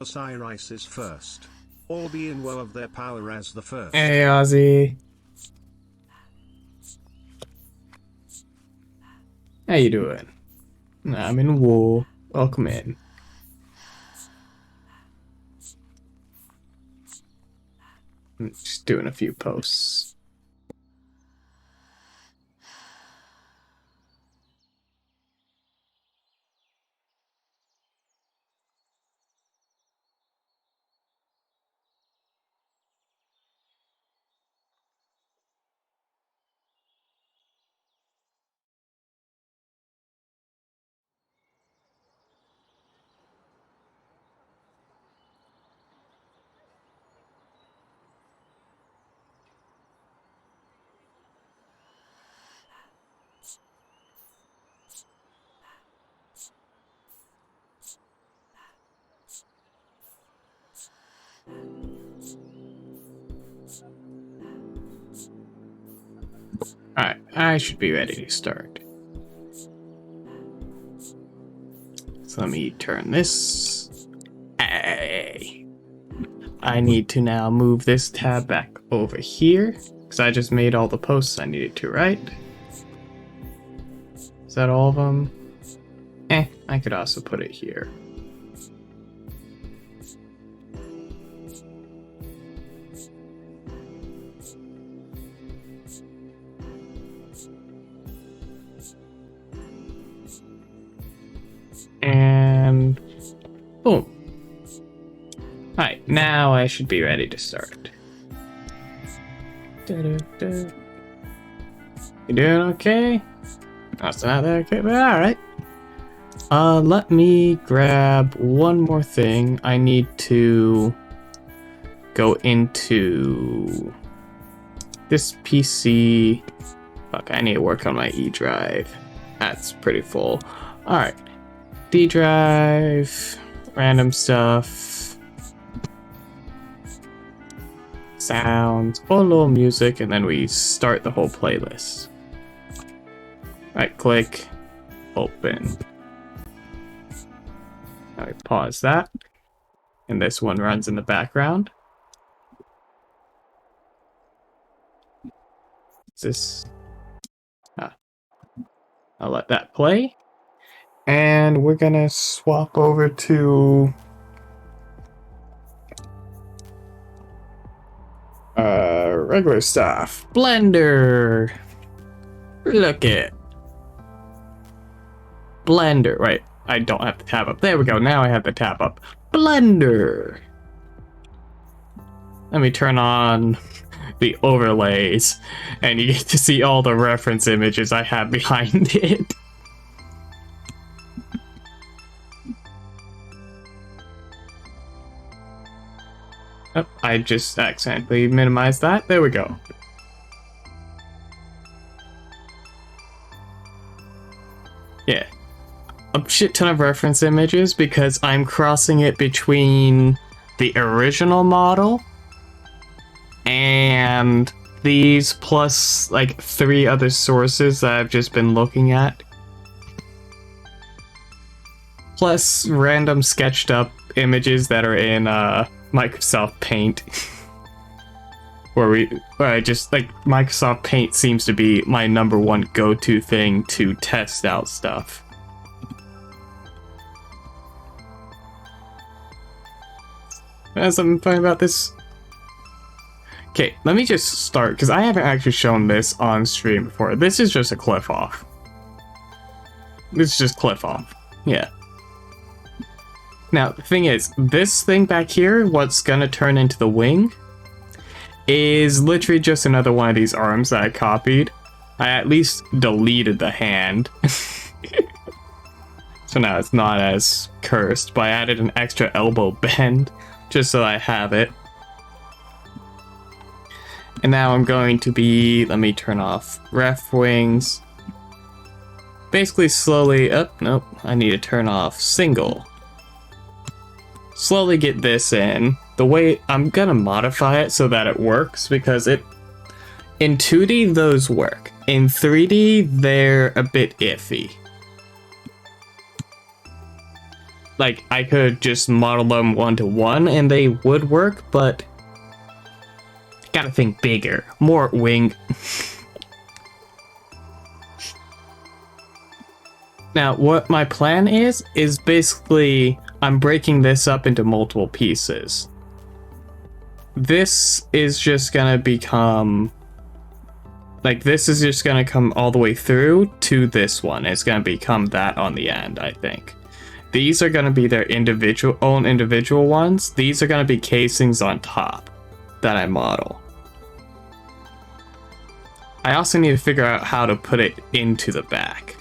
Osiris is first. All be in well of their power as the first. Hey, Ozzy. How you doing? I'm in war. Welcome in. I'm just doing a few posts. Alright, I should be ready to start. So let me turn this. Hey. I need to now move this tab back over here, because I just made all the posts I needed to, right? Is that all of them? I could also put it here. And boom. Alright, now I should be ready to start. You doing okay? That's not that okay, but alright. Let me grab one more thing. I need to go into this PC. Fuck, I need to work on my E drive. That's pretty full. Alright. D drive, random stuff, sounds, a little music, and then we start the whole playlist. Right click, open. Now we pause that, and this one runs in the background. Is this? I'll let that play. And we're gonna swap over to regular stuff. Blender. Look it. Blender, right. I don't have the tab up. There we go. Now I have the tab up. Blender. Let me turn on the overlays, and you get to see all the reference images I have behind it. Oh, I just accidentally minimized that. There we go. Yeah. A shit ton of reference images because I'm crossing it between the original model and these plus like 3 other sources that I've just been looking at. Plus random sketched up images that are in Microsoft Paint. where I just like Microsoft Paint seems to be my #1 go-to thing to test out stuff. There's something funny about this. Okay, let me just start, because I haven't actually shown this on stream before. This is just a cliff off. This is just cliff off. Yeah. Now, the thing is, this thing back here, what's gonna turn into the wing, is literally just another one of these arms that I copied. I at least deleted the hand. So now it's not as cursed, but I added an extra elbow bend, just so I have it. And now I'm going to be, let me turn off ref wings. Basically slowly, nope, I need to turn off single. Slowly get this in. The way I'm gonna modify it so that it works, because in 2D those work. In 3D they're a bit iffy. Like I could just model them 1-to-1 and they would work, but gotta think bigger, more wing. Now, what my plan is basically I'm breaking this up into multiple pieces. This is just gonna become like this is just gonna come all the way through to this one. It's gonna become that on the end, I think. These are gonna be their own individual ones. These are gonna be casings on top that I model. I also need to figure out how to put it into the back,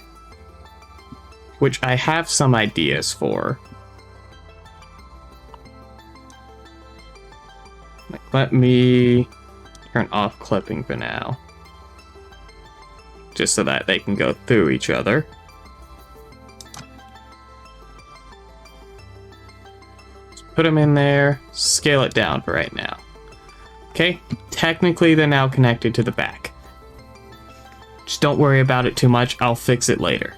which I have some ideas for. Like, let me turn off clipping for now, just so that they can go through each other. Put them in there, scale it down for right now. Okay, technically they're now connected to the back. Just don't worry about it too much, I'll fix it later.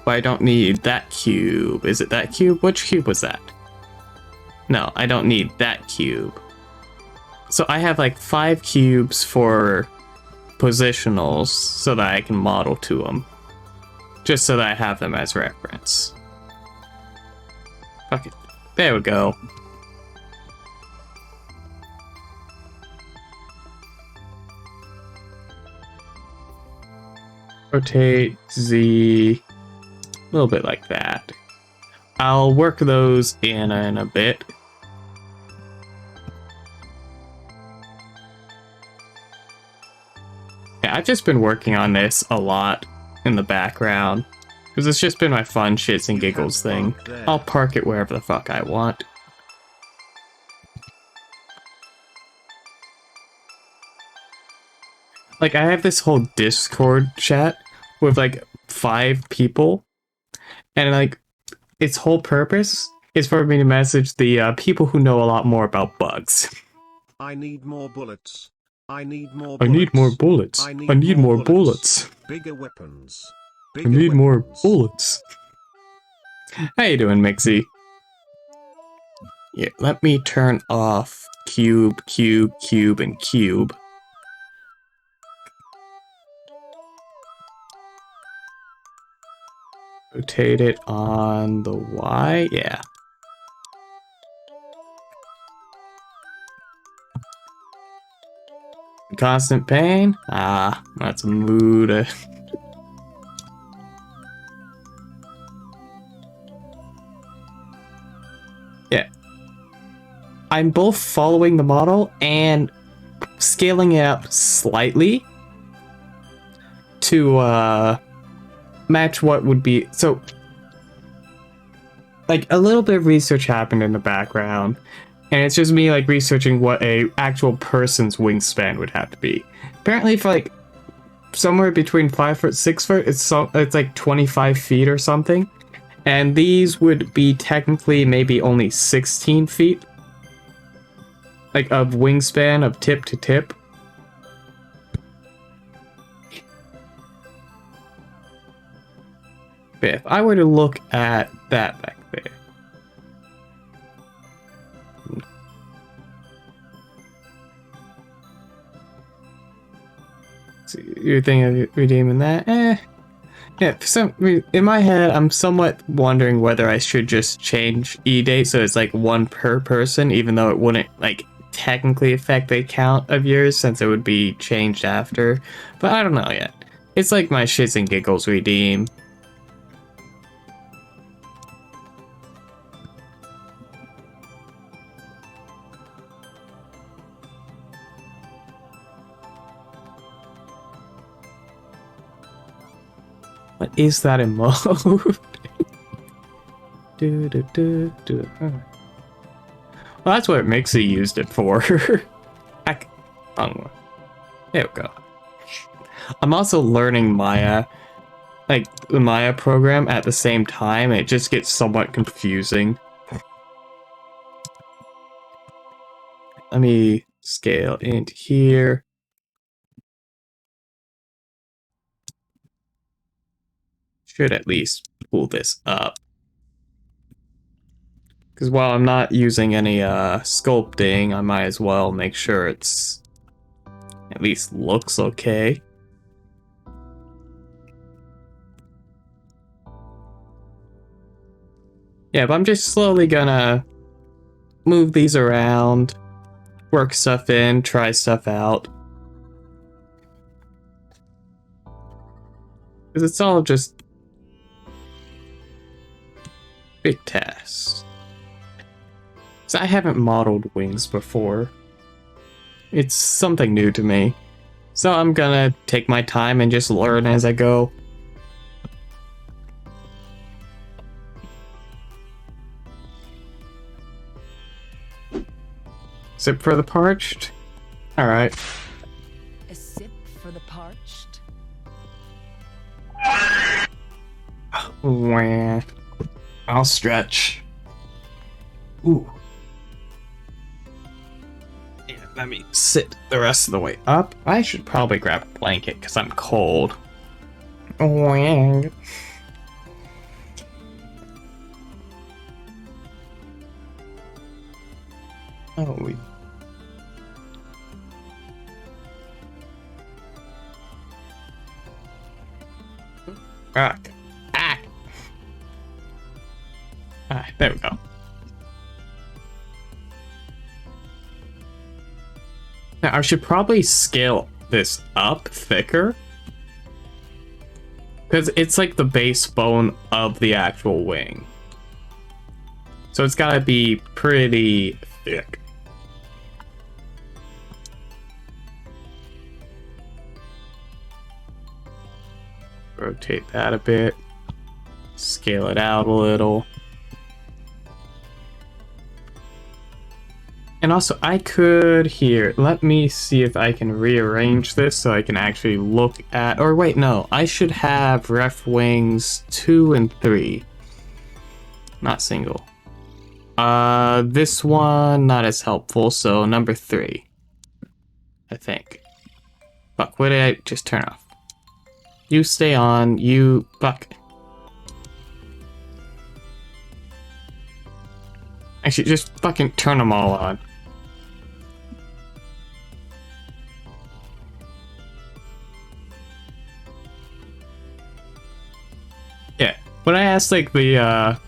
But I don't need that cube. Is it that cube? Which cube was that? No, I don't need that cube. So I have like 5 cubes for positionals so that I can model to them. Just so that I have them as reference. Fuck it. There we go. Rotate Z, a little bit like that. I'll work those in a bit. Yeah, I've just been working on this a lot in the background, because it's just been my fun shits and giggles thing. I'll park it wherever the fuck I want. Like, I have this whole Discord chat with like 5 people, and like its whole purpose is for me to message the people who know a lot more about bugs. I need more bullets. I need more bullets. I need more bullets. I need more bullets. Bigger weapons. I need more bullets. How you doing, Mixie? Yeah, let me turn off cube, cube, cube, and cube. Rotate it on the Y, yeah. Constant pain? Ah, that's a mood. Yeah. I'm both following the model and scaling it up slightly to match what would be. So, like, a little bit of research happened in the background, and it's just me like researching what a actual person's wingspan would have to be. Apparently, for like somewhere between 5 foot, 6 foot, it's like 25 feet or something, and these would be technically maybe only 16 feet, like of wingspan of tip to tip. But if I were to look at that back there. So you're thinking of redeeming that? Yeah, for some reason, in my head, I'm somewhat wondering whether I should just change E-date so it's like one per person, even though it wouldn't like technically affect the count of yours since it would be changed after. But I don't know yet. It's like my shits and giggles redeem. What is that in mode? Well, that's what Mixie used it for. Heck, wrong one. There we go. I'm also learning Maya, like the Maya program at the same time. It just gets somewhat confusing. Let me scale into here. Should at least pull this up. Because while I'm not using any sculpting, I might as well make sure it's at least looks okay. Yeah, but I'm just slowly gonna move these around, work stuff in, try stuff out. Because it's all just big tasks. So I haven't modeled wings before. It's something new to me. So I'm gonna take my time and just learn as I go. Sip for the parched? Alright. A sip for the parched? Wah. I'll stretch. Ooh. Yeah, let me sit the rest of the way up. I should probably grab a blanket because I'm cold. Wang. Oh, we. Ah. Ah. Ah, there we go. Now, I should probably scale this up thicker. Because it's like the base bone of the actual wing. So it's gotta be pretty thick. Rotate that a bit. Scale it out a little. And also, I could here, let me see if I can rearrange this so I can actually look at, or wait, no, I should have ref wings 2 and 3. Not single. This one, not as helpful, so number 3. I think. Fuck, what did I just turn off? You stay on, you, fuck. Actually, just fucking turn them all on. Yeah, when I asked like the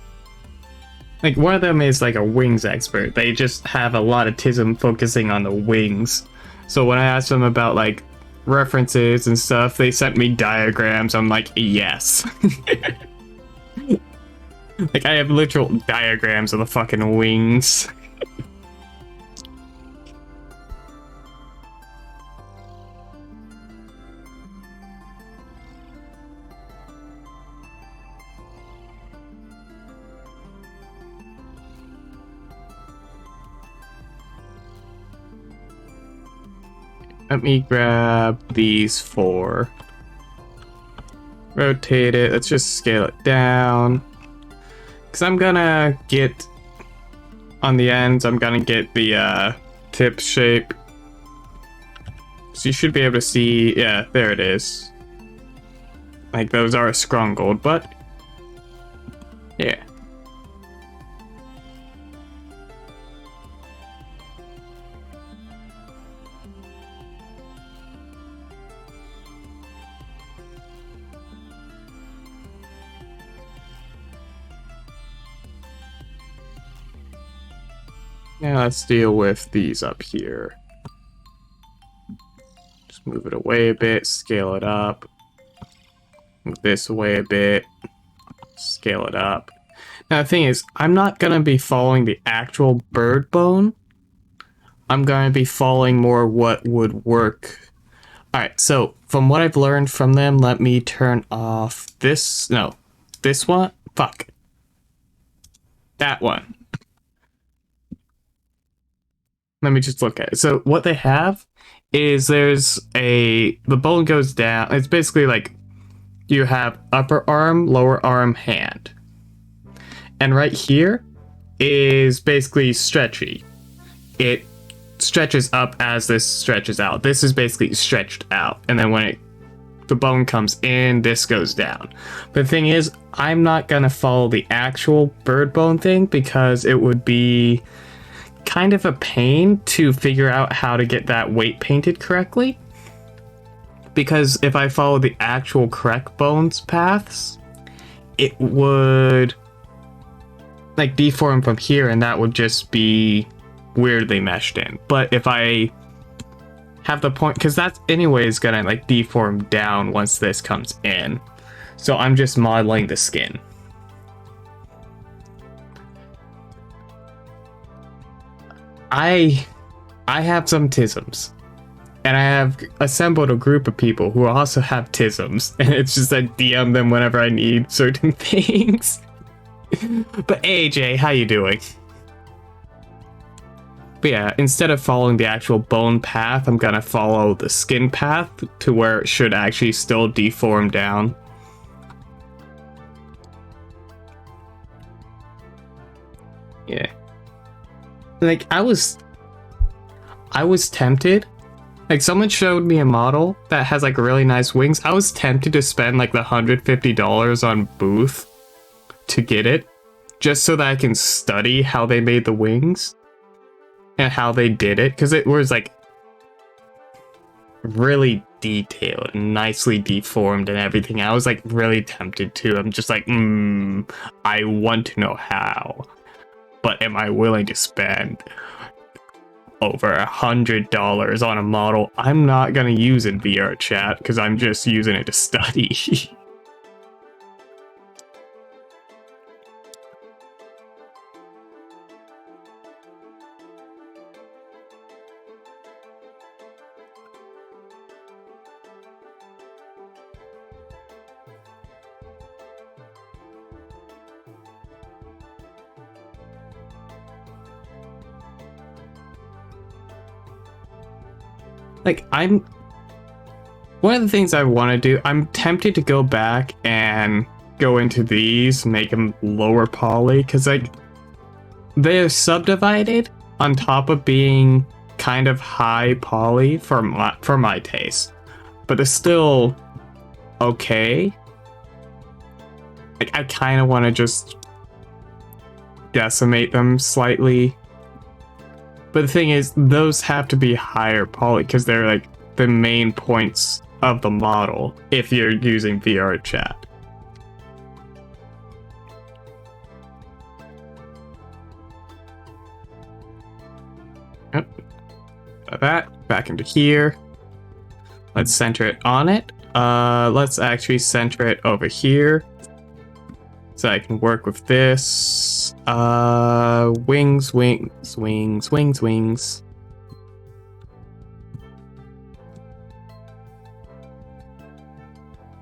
like one of them is like a wings expert. They just have a lot of TISM focusing on the wings. So when I asked them about like references and stuff, they sent me diagrams. I'm like, yes. Like, I have literal diagrams of the fucking wings. Let me grab these 4. Rotate it. Let's just scale it down. Because I'm gonna get... On the ends, I'm gonna get the tip shape. So you should be able to see... Yeah, there it is. Like, those are scrungled, but... Yeah. Now let's deal with these up here. Just move it away a bit, scale it up. Move this away a bit, scale it up. Now the thing is, I'm not going to be following the actual bird bone. I'm going to be following more what would work. Alright, so from what I've learned from them, let me turn off this. No, this one? Fuck. That one. Let me just look at it. So what they have is the bone goes down. It's basically like you have upper arm, lower arm, hand. And right here is basically stretchy. It stretches up as this stretches out. This is basically stretched out. And then when the bone comes in, this goes down. But the thing is, I'm not going to follow the actual bird bone thing because it would be kind of a pain to figure out how to get that weight painted correctly. Because if I follow the actual correct bones paths, it would like deform from here and that would just be weirdly meshed in. But if I have the point, because that's anyways gonna like deform down once this comes in. So I'm just modeling the skin. I have some tisms, and I have assembled a group of people who also have tisms, and it's just I DM them whenever I need certain things. But AJ, how you doing? But yeah, instead of following the actual bone path, I'm gonna follow the skin path to where it should actually still deform down. Yeah. Like, I was tempted. Like, someone showed me a model that has, like, really nice wings. I was tempted to spend, like, the $150 on Booth to get it. Just so that I can study how they made the wings. And how they did it. Because it was, like, really detailed and nicely deformed and everything. I was, like, really tempted to. I'm just like, I want to know how. But am I willing to spend over $100 on a model I'm not gonna use in VR chat because I'm just using it to study? Like, one of the things I want to do, I'm tempted to go back and go into these, make them lower poly, because, like, they're subdivided on top of being kind of high poly for my taste. But they're still okay. Like, I kind of want to just decimate them slightly. But the thing is, those have to be higher poly because they're like the main points of the model if you're using VR chat. Yep. That back into here. Let's center it on it. Let's actually center it over here. So I can work with this. Wings, wings, wings, wings, wings.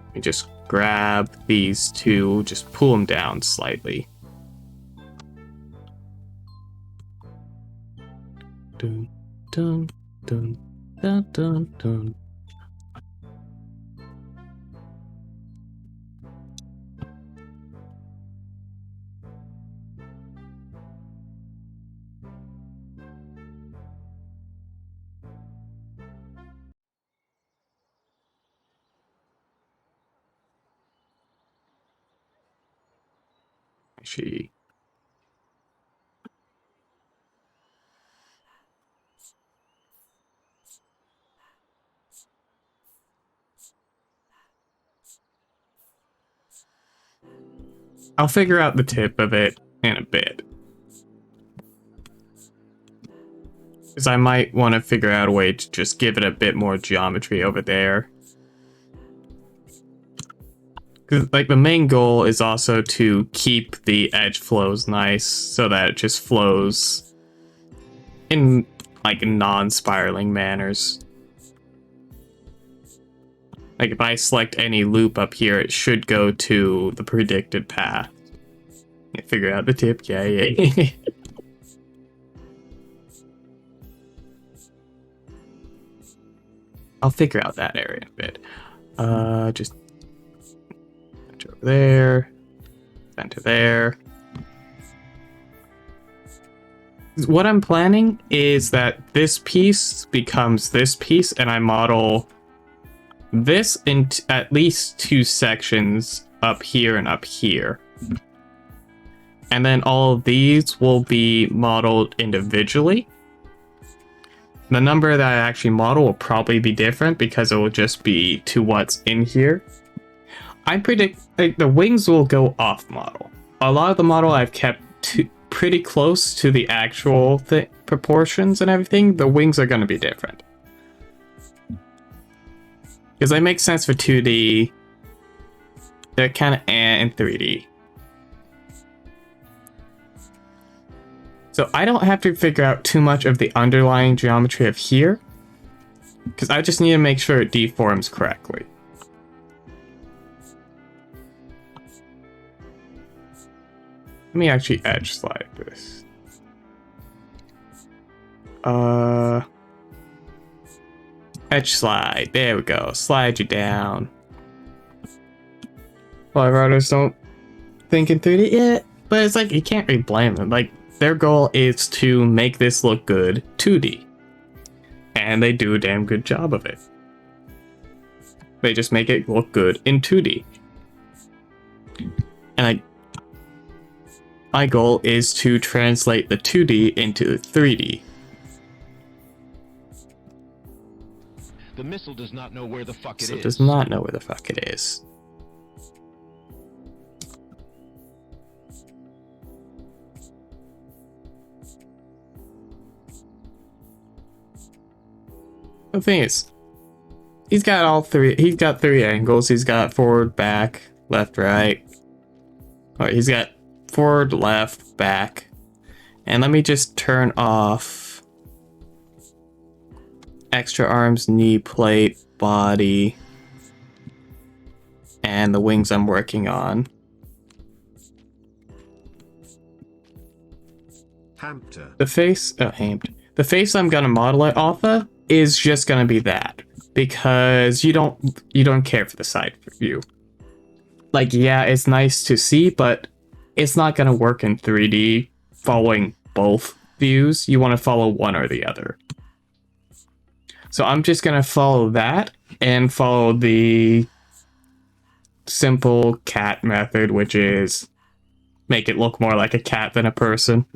Let me just grab these two, just pull them down slightly. Dun, dun, dun, dun, dun, dun. She. I'll figure out the tip of it in a bit. Because I might want to figure out a way to just give it a bit more geometry over there. Because, like, the main goal is also to keep the edge flows nice so that it just flows in, like, non-spiraling manners. Like, if I select any loop up here, it should go to the predicted path. Figure out the tip, yeah. I'll figure out that area in a bit. Just over there, then to there. What I'm planning is that this piece becomes this piece, and I model this in at least 2 sections up here and up here. And then all of these will be modeled individually. The number that I actually model will probably be different because it will just be to what's in here. I predict like, the wings will go off model. A lot of the model I've kept pretty close to the actual proportions and everything. The wings are going to be different. Because they make sense for 2D. They're kind of in 3D. So I don't have to figure out too much of the underlying geometry of here. Because I just need to make sure it deforms correctly. Let me actually edge slide this. Edge slide. There we go. Slide you down. Well, writers don't think in 3D yet, but it's like you can't really blame them. Like their goal is to make this look good 2D, and they do a damn good job of it. They just make it look good in 2D, and my goal is to translate the 2D into 3D. The missile does not know where the fuck it is. So it does not know where the fuck it is. The thing is, he's got 3 angles. He's got forward, back, left, right. Alright, he's got forward, left, back. And let me just turn off extra arms, knee plate, body, and the wings I'm working on. Hampter. The face, the face I'm gonna model it off of is just gonna be that, because you don't care for the side view. Like, yeah, it's nice to see, but it's not gonna work in 3D following both views. You want to follow one or the other. So I'm just gonna follow that and follow the simple cat method, which is make it look more like a cat than a person.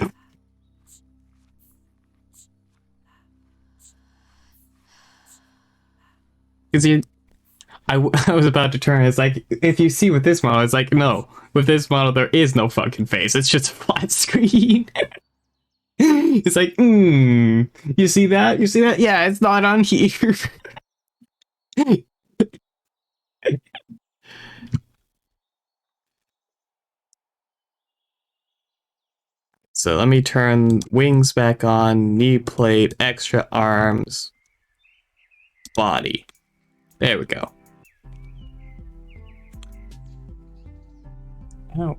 Because I was about to turn, it's like, if you see with this model, it's like, no, with this model, there is no fucking face. It's just a flat screen. It's like, you see that? You see that? Yeah, it's not on here. So let me turn wings back on, knee plate, extra arms, body. There we go. Oh,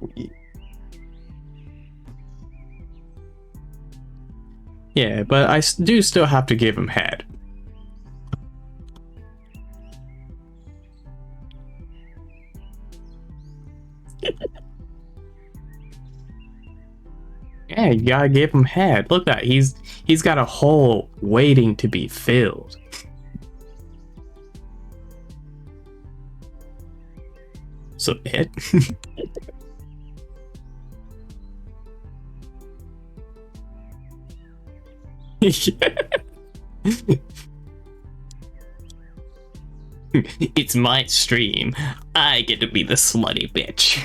yeah, but I do still have to give him head. Yeah, you gotta give him head. Look at that, he's got a hole waiting to be filled. So it. It's my stream. I get to be the slutty bitch.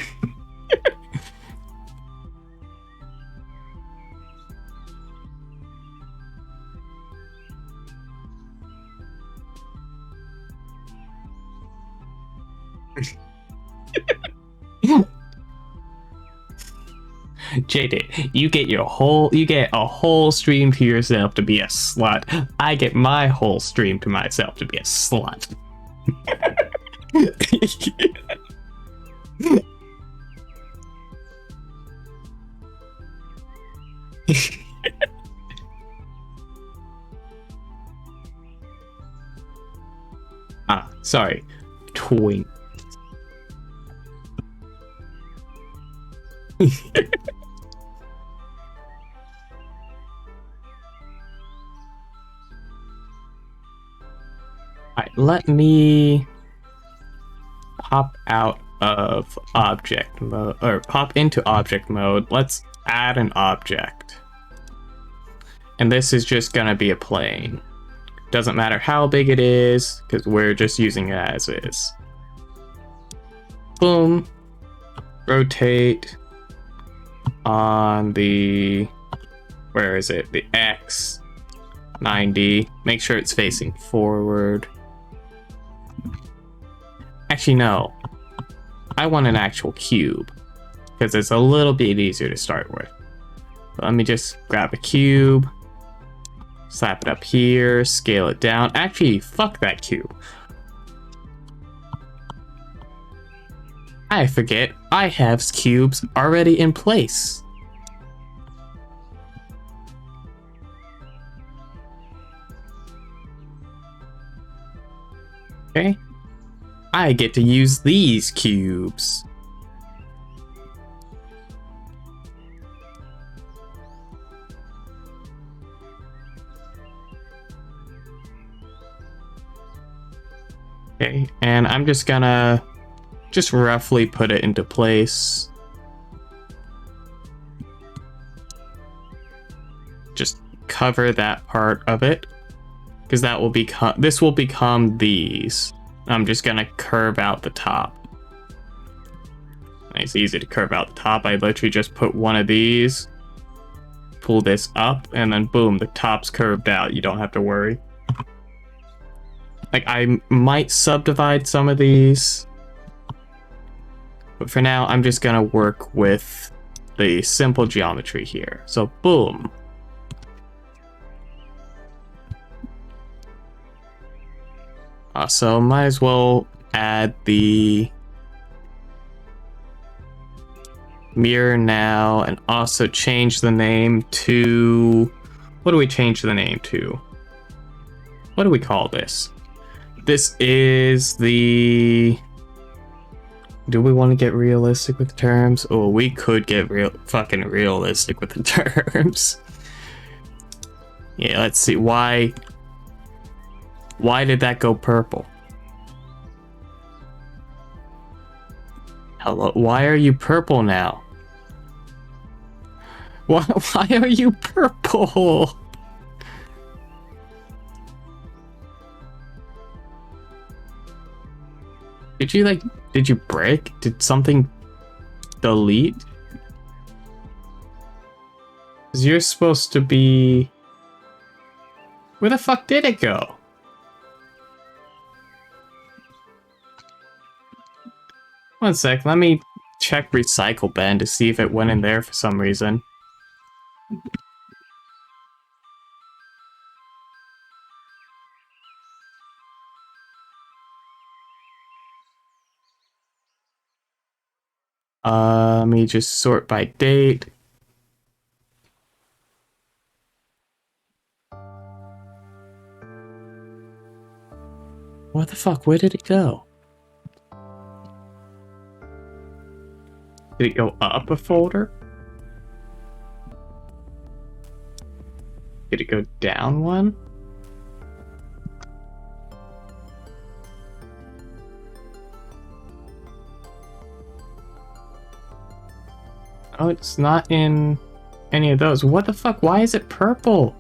JD, you get a whole stream to yourself to be a slut. I get my whole stream to myself to be a slut. Sorry. Twink. Alright, let me pop out of object mode, or pop into object mode. Let's add an object. And this is just gonna be a plane. Doesn't matter how big it is, because we're just using it as is. Boom. Rotate on the, where is it? The X, 90. Make sure it's facing forward. Actually, no. I want an actual cube, because it's a little bit easier to start with. But let me just grab a cube, slap it up here, scale it down. Actually, fuck that cube. I forget, I have cubes already in place. Okay. I get to use these cubes. Okay, and I'm just gonna roughly put it into place. Just cover that part of it, because that will become, this will become these. I'm just gonna curve out the top. It's easy to curve out the top. I literally just put one of these, pull this up, and then boom, the top's curved out. You don't have to worry. Like, I might subdivide some of these, but for now, I'm just gonna work with the simple geometry here. So boom. So might as well add the mirror now, and also change the name to, what do we change the name to? What do we call this? This is the, do we want to get realistic with the terms? Oh, we could get fucking realistic with the terms. Yeah, let's see, why did that go purple? Hello, why are you purple now? Why are you purple? Did you break? Did something delete? 'Cause you're supposed to be, where the fuck did it go? One sec, let me check recycle bin to see if it went in there for some reason. Let me just sort by date. What the fuck? Where did it go? Did it go up a folder? Did it go down one? Oh, it's not in any of those. What the fuck? Why is it purple?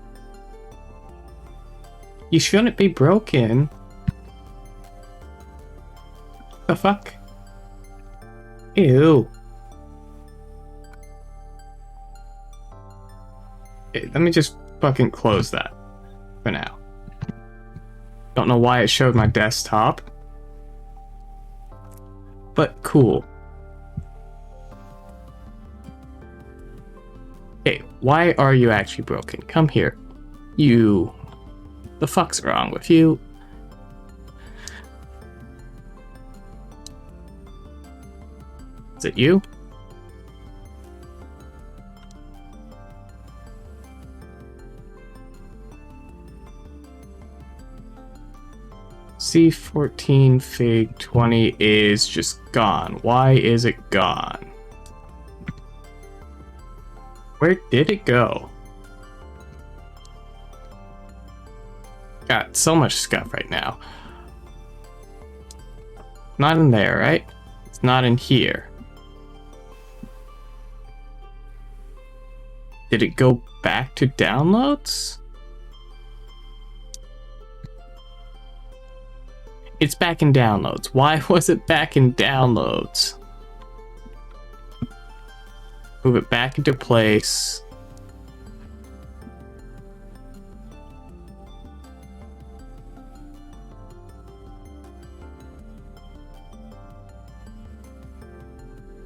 You shouldn't be broken. The fuck? Ew. Okay, let me just fucking close that for now. Don't know why it showed my desktop. But cool. Okay, why are you actually broken? Come here. You. The fuck's wrong with you? Is it you? C14 Fig 20 is just gone. Why is it gone? Where did it go? Got so much stuff right now. Not in there, right? It's not in here. Did it go back to downloads? It's back in downloads. Why was it back in downloads? Move it back into place.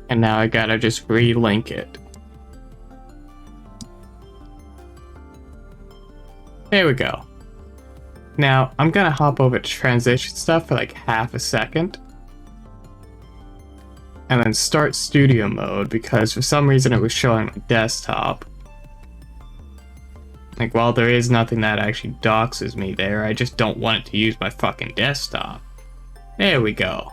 And now I gotta just relink it. There we go. Now, I'm gonna hop over to transition stuff for like half a second. And then start studio mode because for some reason it was showing my desktop. Like, while there is nothing that actually doxes me there, I just don't want it to use my fucking desktop. There we go.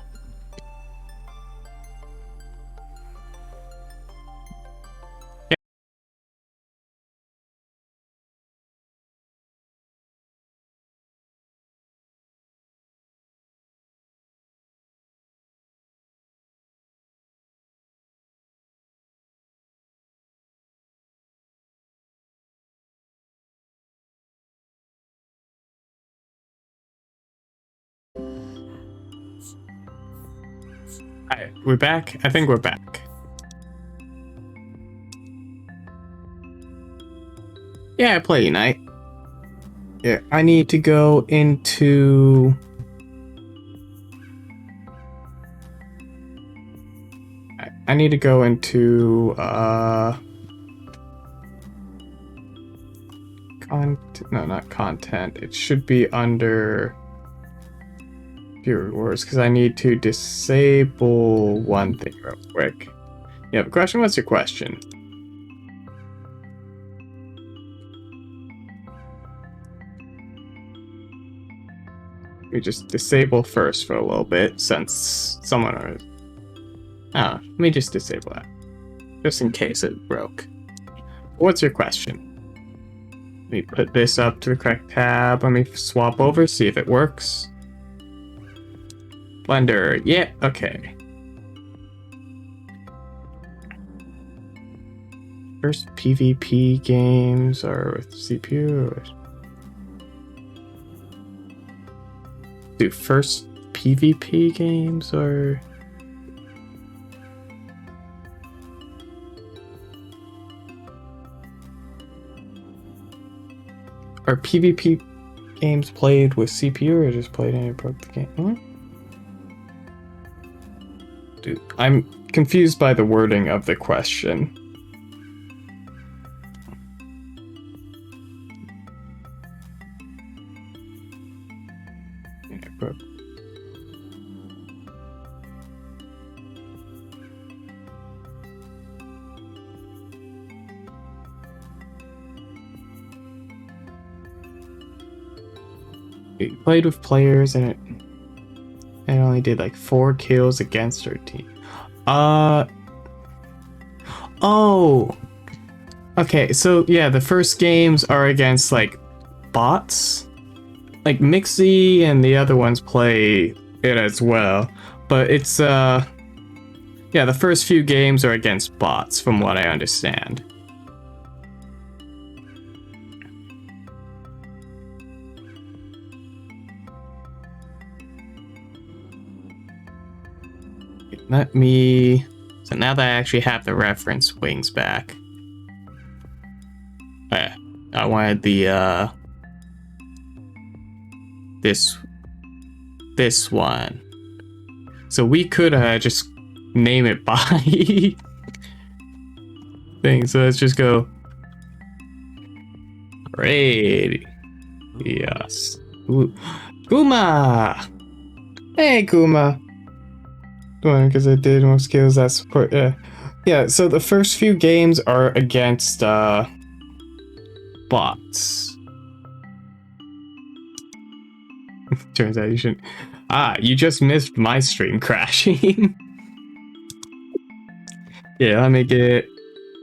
Alright, we're back? I think we're back. Yeah, I play Unite. Yeah, I need to go into... I need to go into, no, not content. It should be under... Viewer rewards, because I need to disable one thing real quick. You have a question? What's your question? We just disable first for a little bit, since someone... let me just disable that. Just in case it broke. What's your question? Let me put this up to the correct tab. Let me swap over, see if it works. Blender, yeah, okay. First PvP games are with CPU. First PvP games are... Are PvP games played with CPU or just played and it broke the game? Hmm? Dude, I'm confused by the wording of the question. We played with players and it only did like 4 kills against our team. Oh! Okay, so yeah, the first games are against like bots. Like Mixie and the other ones play it as well. But it's yeah, the first few games are against bots from what I understand. Let me... So now that I actually have the reference wings back. I wanted the, this one. So we could, just name it by thing. So let's just go... Raid. Yes. Ooh. Kuma! Hey, Kuma! Because I did more skills that support. Yeah, so the first few games are against bots. Turns out you shouldn't. You just missed my stream crashing. Yeah, let me get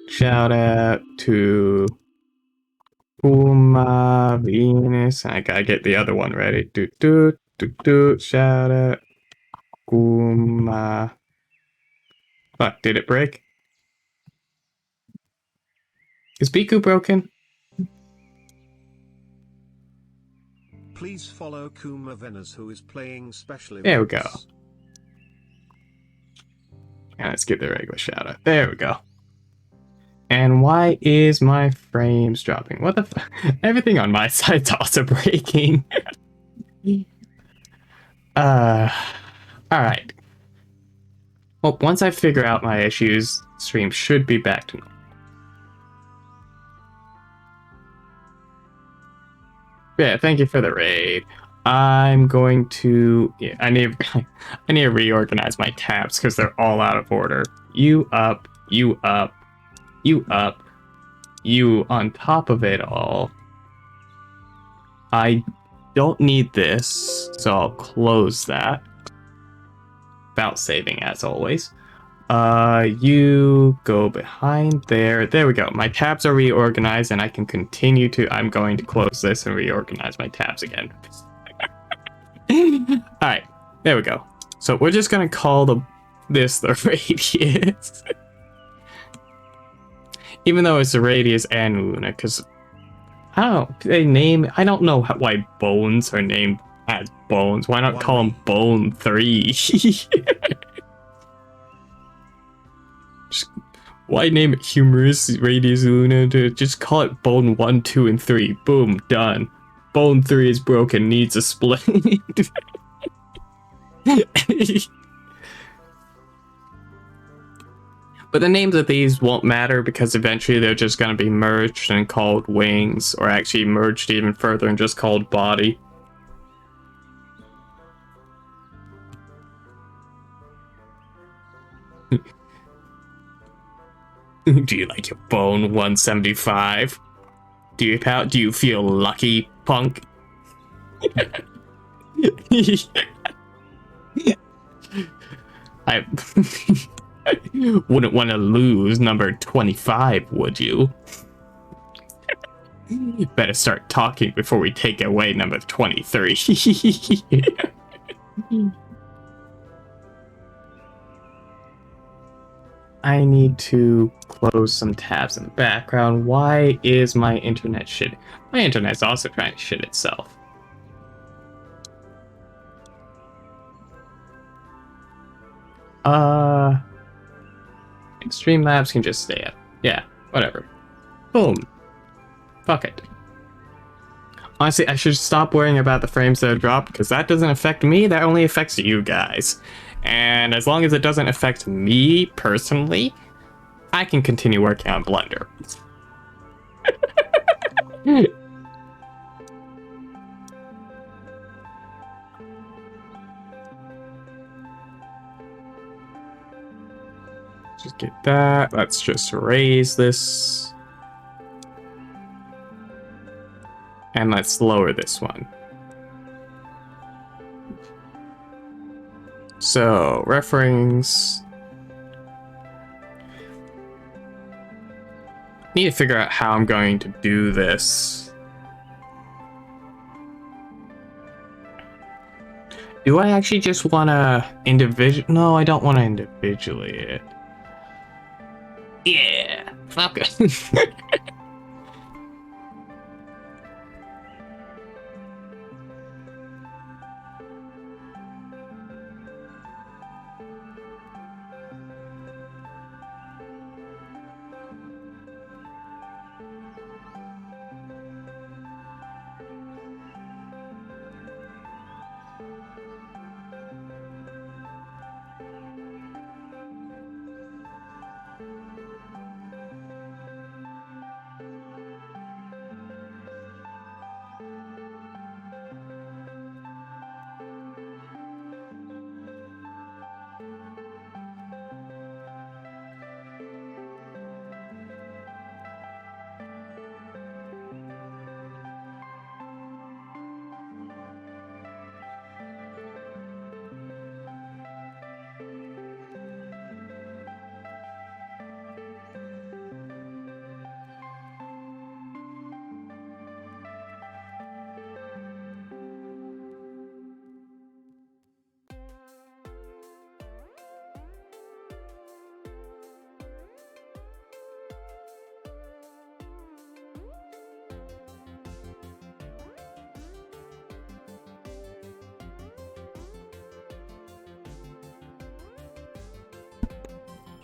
shout out to Puma Venus. I gotta get the other one ready. Shout out. Fuck, did it break? Is Biku broken? Please follow Kuma Venus, who is playing special events. There we go. And let's get the regular shout out. There we go. And why is my frames dropping? What the fuck? Everything on my side's also breaking. Alright. Well, once I figure out my issues, stream should be back to normal. Yeah, thank you for the raid. I'm going to... Yeah, I need to reorganize my tabs because they're all out of order. You up, you up, you up, you on top of it all. I don't need this, so I'll close that. About saving as always. You go behind there. There we go. My tabs are reorganized and I can continue to... I'm going to close this and reorganize my tabs again. Alright, there we go. So we're just gonna call this the radius. Even though it's the radius and Luna, because I don't know why bones are named as bones. Why not call them Bone 3? Why name it Humorous Radius Luna? Just call it Bone 1, 2, and 3. Boom, done. Bone 3 is broken, needs a split. But the names of these won't matter because eventually they're just going to be merged and called wings, or actually merged even further and just called body. Do you like your bone 175? Do you feel lucky, punk? I wouldn't want to lose number 25, would you? You better start talking before we take away number 23. I need to close some tabs in the background. Why is my internet shit? My internet's also trying to shit itself. Streamlabs can just stay up. Yeah, whatever. Boom. Fuck it. Honestly, I should stop worrying about the frames that are dropped, because that doesn't affect me, that only affects you guys. And as long as it doesn't affect me personally, I can continue working on Blender. Just get that. Let's just raise this. And let's lower this one. So, reference. Need to figure out how I'm going to do this. Do I actually just want to individual? No, I don't want to individually it. Yeah, fuck it.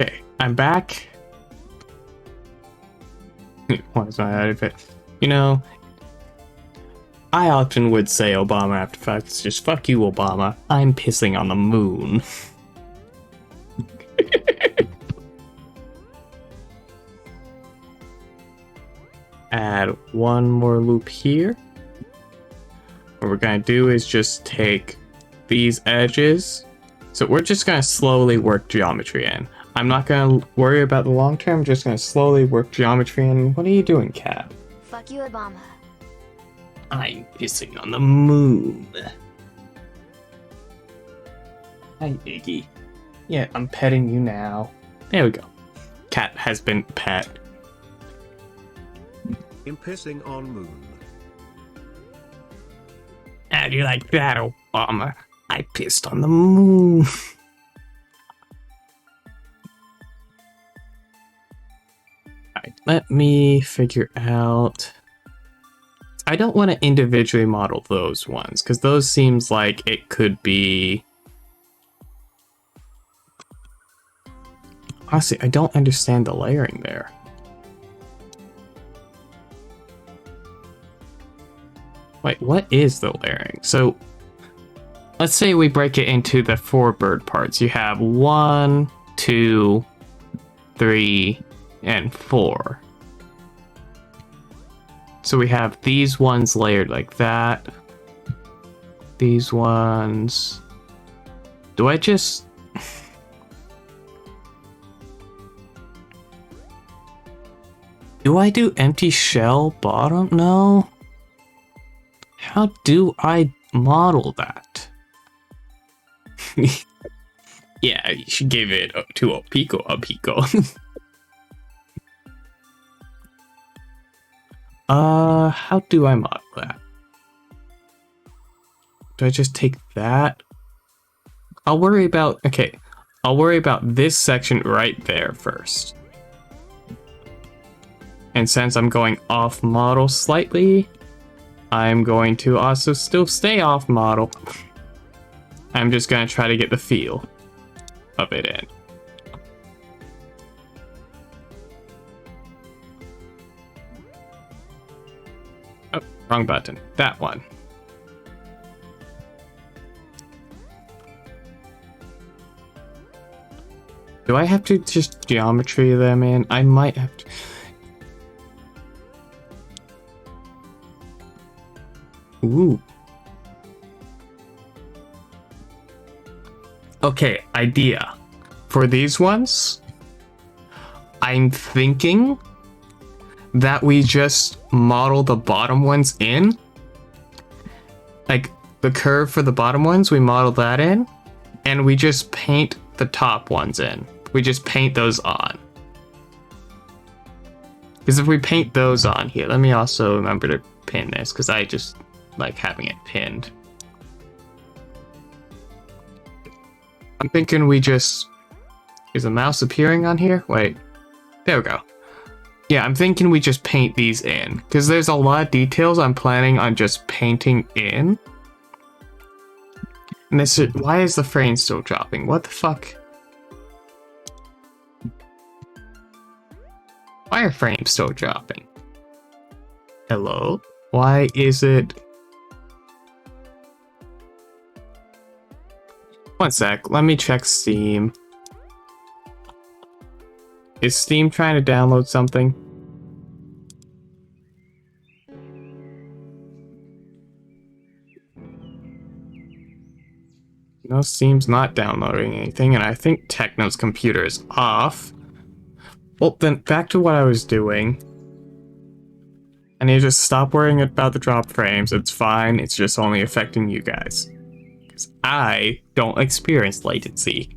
Okay, I'm back. Why is my out of it? You know, I often would say Obama after facts. Just fuck you, Obama. I'm pissing on the moon. Add one more loop here. What we're gonna do is just take these edges. So we're just gonna slowly work geometry in. I'm not gonna worry about the long term, I'm just gonna slowly work geometry in. What are you doing, Cat? Fuck you, Obama. I'm pissing on the moon. Hi, Iggy. Yeah, I'm petting you now. There we go. Cat has been pet. In pissing on moon. How do you like that, Obama? I pissed on the moon. Alright, let me figure out. I don't want to individually model those ones, because those seems like it could be. Honestly, I don't understand the layering there. Wait, what is the layering? So, let's say we break it into the 4 bird parts. You have 1, 2, 3, and 4. So we have these ones layered like that. These ones. Do I just... Do I do empty shell bottom? No. How do I model that? Yeah, you should give it to a pico. How do I model that? Do I just take that? I'll worry about this section right there first. And since I'm going off model slightly, I'm going to also still stay off model. I'm just going to try to get the feel of it in. Oh, wrong button. That one. Do I have to just geometry them in? I might have to. Ooh. Okay, idea. For these ones, I'm thinking that we just model the bottom ones in. Like, the curve for the bottom ones, we model that in. and we just paint the top ones in. We just paint those on. Because if we paint those on here, let me also remember to pin this, because I just like having it pinned. I'm thinking we just... Is the mouse appearing on here? Wait. There we go. Yeah, I'm thinking we just paint these in, because there's a lot of details I'm planning on just painting in. And this is... Why is the frame still dropping? What the fuck? Why are frames still dropping? Hello? Why is it... One sec, let me check Steam. Is Steam trying to download something? No, Steam's not downloading anything, and I think Techno's computer is off. Well, then back to what I was doing. I need to just stop worrying about the drop frames. It's fine, it's just only affecting you guys. Because I don't experience latency.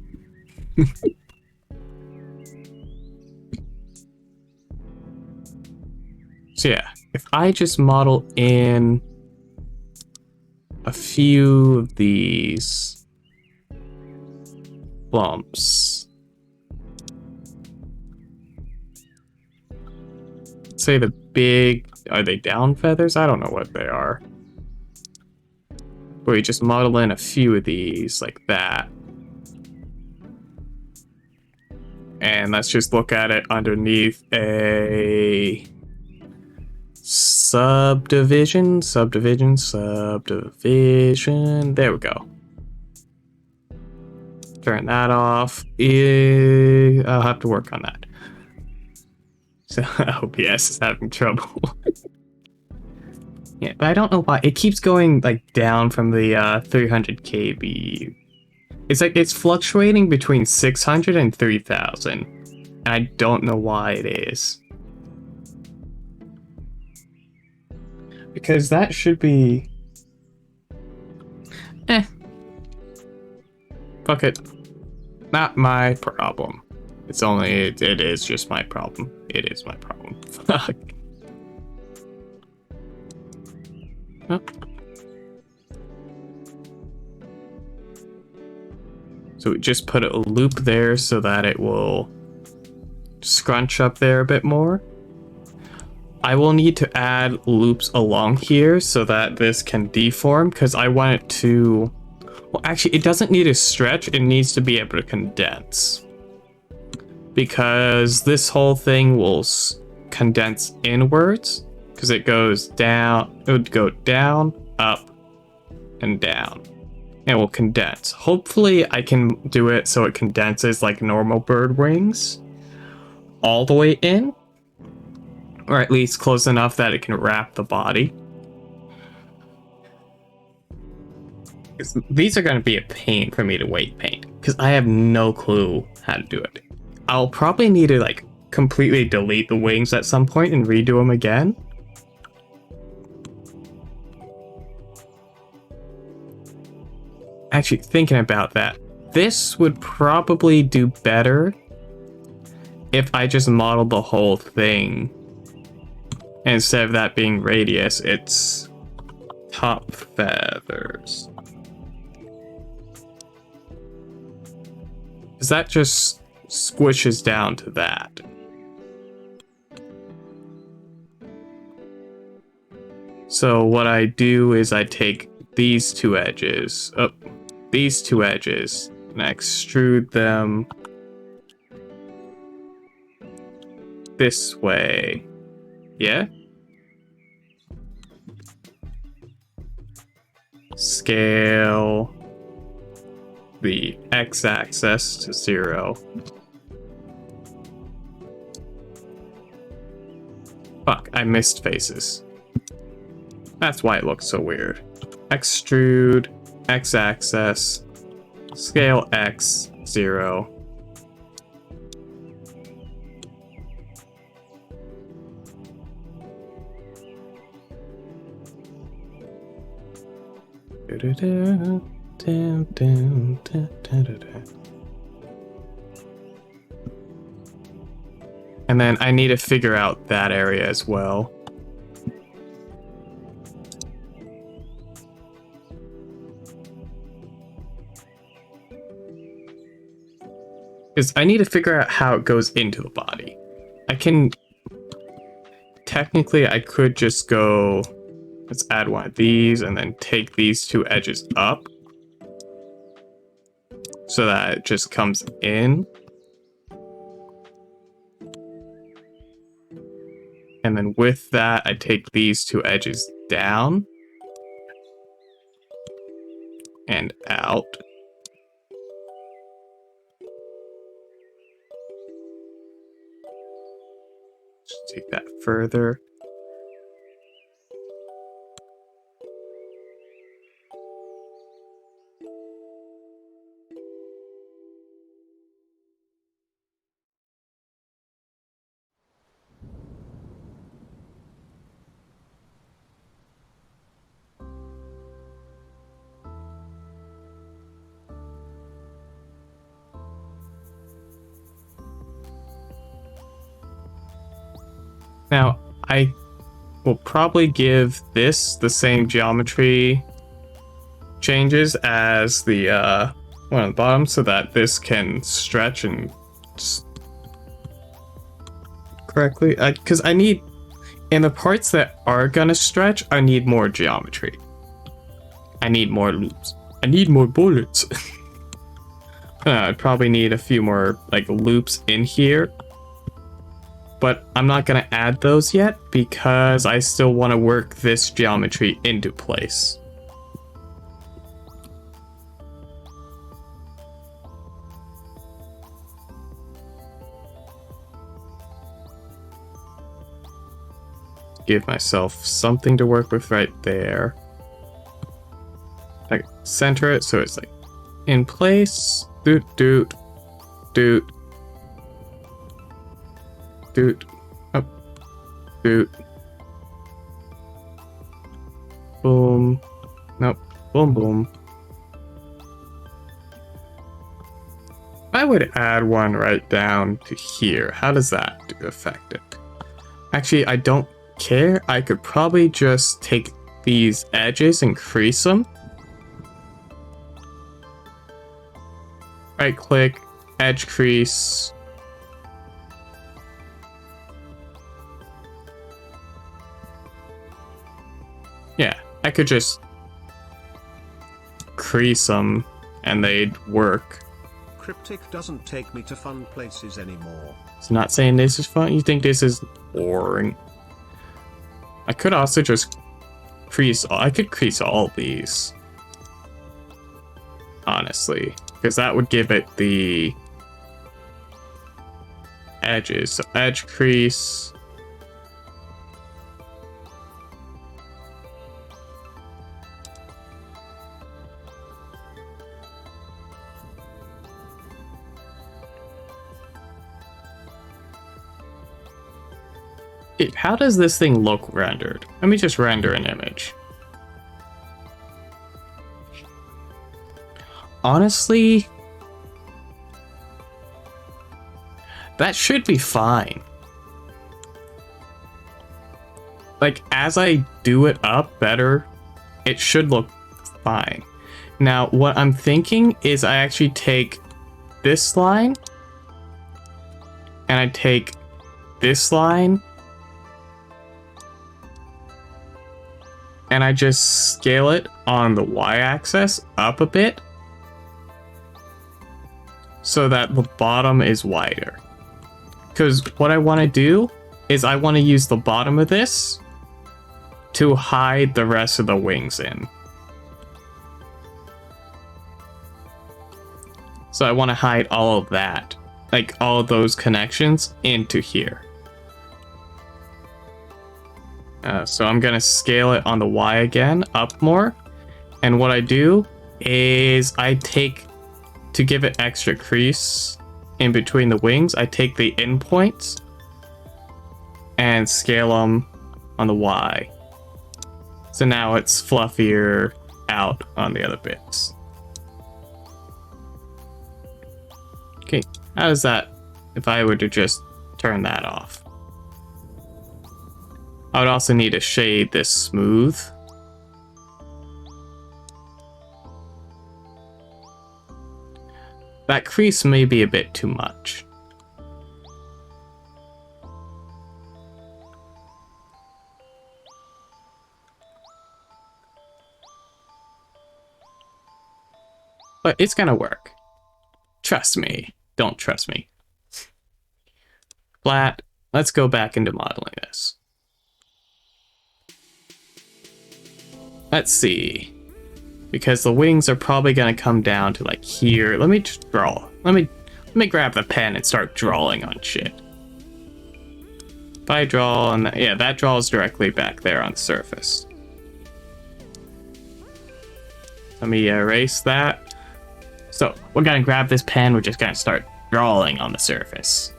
So yeah, if I just model in a few of these bumps. Say the big, are they down feathers? I don't know what they are. But we just model in a few of these like that. And let's just look at it underneath a subdivision. There we go. Turn that off. I'll have to work on that. So OBS is having trouble. Yeah, but I don't know why. It keeps going like down from the 300 KB. It's like it's fluctuating between 600 and 3000. And I don't know why it is. Because that should be... Fuck it. Not my problem. It's only... It is just my problem. It is my problem. Fuck. Oh. So we just put a loop there so that it will scrunch up there a bit more. I will need to add loops along here so that this can deform, because I want it to... Well, actually, it doesn't need to stretch. It needs to be able to condense. Because this whole thing will condense inwards, because it goes down... It would go down, up, and down. And it will condense. Hopefully, I can do it so it condenses like normal bird wings all the way in. Or at least close enough that it can wrap the body. These are going to be a pain for me to weight paint, because I have no clue how to do it. I'll probably need to like completely delete the wings at some point and redo them again. Actually, thinking about that, this would probably do better if I just modeled the whole thing. Instead of that being radius, it's top feathers. Because that just squishes down to that. So what I do is I take these two edges, and I extrude them this way. Yeah? Scale the x-axis to 0. Fuck, I missed faces. That's why it looks so weird. Extrude, x-axis, scale x, 0. Dun, dun, dun, dun, dun, dun. And then I need to figure out that area as well. Because I need to figure out how it goes into the body. I can... Technically, I could just go... Let's add one of these and then take these two edges up. So that it just comes in. And then with that, I take these two edges down. And out. Just take that further. Now, I will probably give this the same geometry changes as the one on the bottom so that this can stretch and correctly. Because I need, in the parts that are gonna stretch, I need more geometry. I need more loops. I need more bullets. I'd probably need a few more like loops in here. But I'm not going to add those yet because I still want to work this geometry into place. Give myself something to work with right there. Like center it so it's like in place. Doot, doot, doot. Doot, up, doot, boom, nope, boom, boom. I would add one right down to here. How does that affect it? Actually, I don't care. I could probably just take these edges and crease them. Right click, edge crease. Yeah, I could just crease them and they'd work. Cryptic doesn't take me to fun places anymore. It's not saying this is fun. You think this is boring? I could also just crease. I could crease all these. Honestly, because that would give it the edges. So edge crease. How does this thing look rendered? Let me just render an image. Honestly, that should be fine. Like, as I do it up better, it should look fine. Now, what I'm thinking is I actually take this line, and I take this line, and I just scale it on the y-axis up a bit so that the bottom is wider. Because what I want to do is I want to use the bottom of this to hide the rest of the wings in. So I want to hide all of that, like all of those connections into here. So I'm going to scale it on the Y again, up more. And what I do is I take, to give it extra crease in between the wings, I take the endpoints and scale them on the Y. So now it's fluffier out on the other bits. How does that, if I were to just turn that off? I would also need to shade this smooth. That crease may be a bit too much. But it's gonna work. Trust me. Don't trust me. Flat. Let's go back into modeling this. Let's see. Because the wings are probably gonna come down to like here. Let me just draw. Let me grab the pen and start drawing on shit. If I draw on that, yeah, that draws directly back there on the surface. Let me erase that. So we're gonna grab this pen, we're just gonna start drawing on the surface.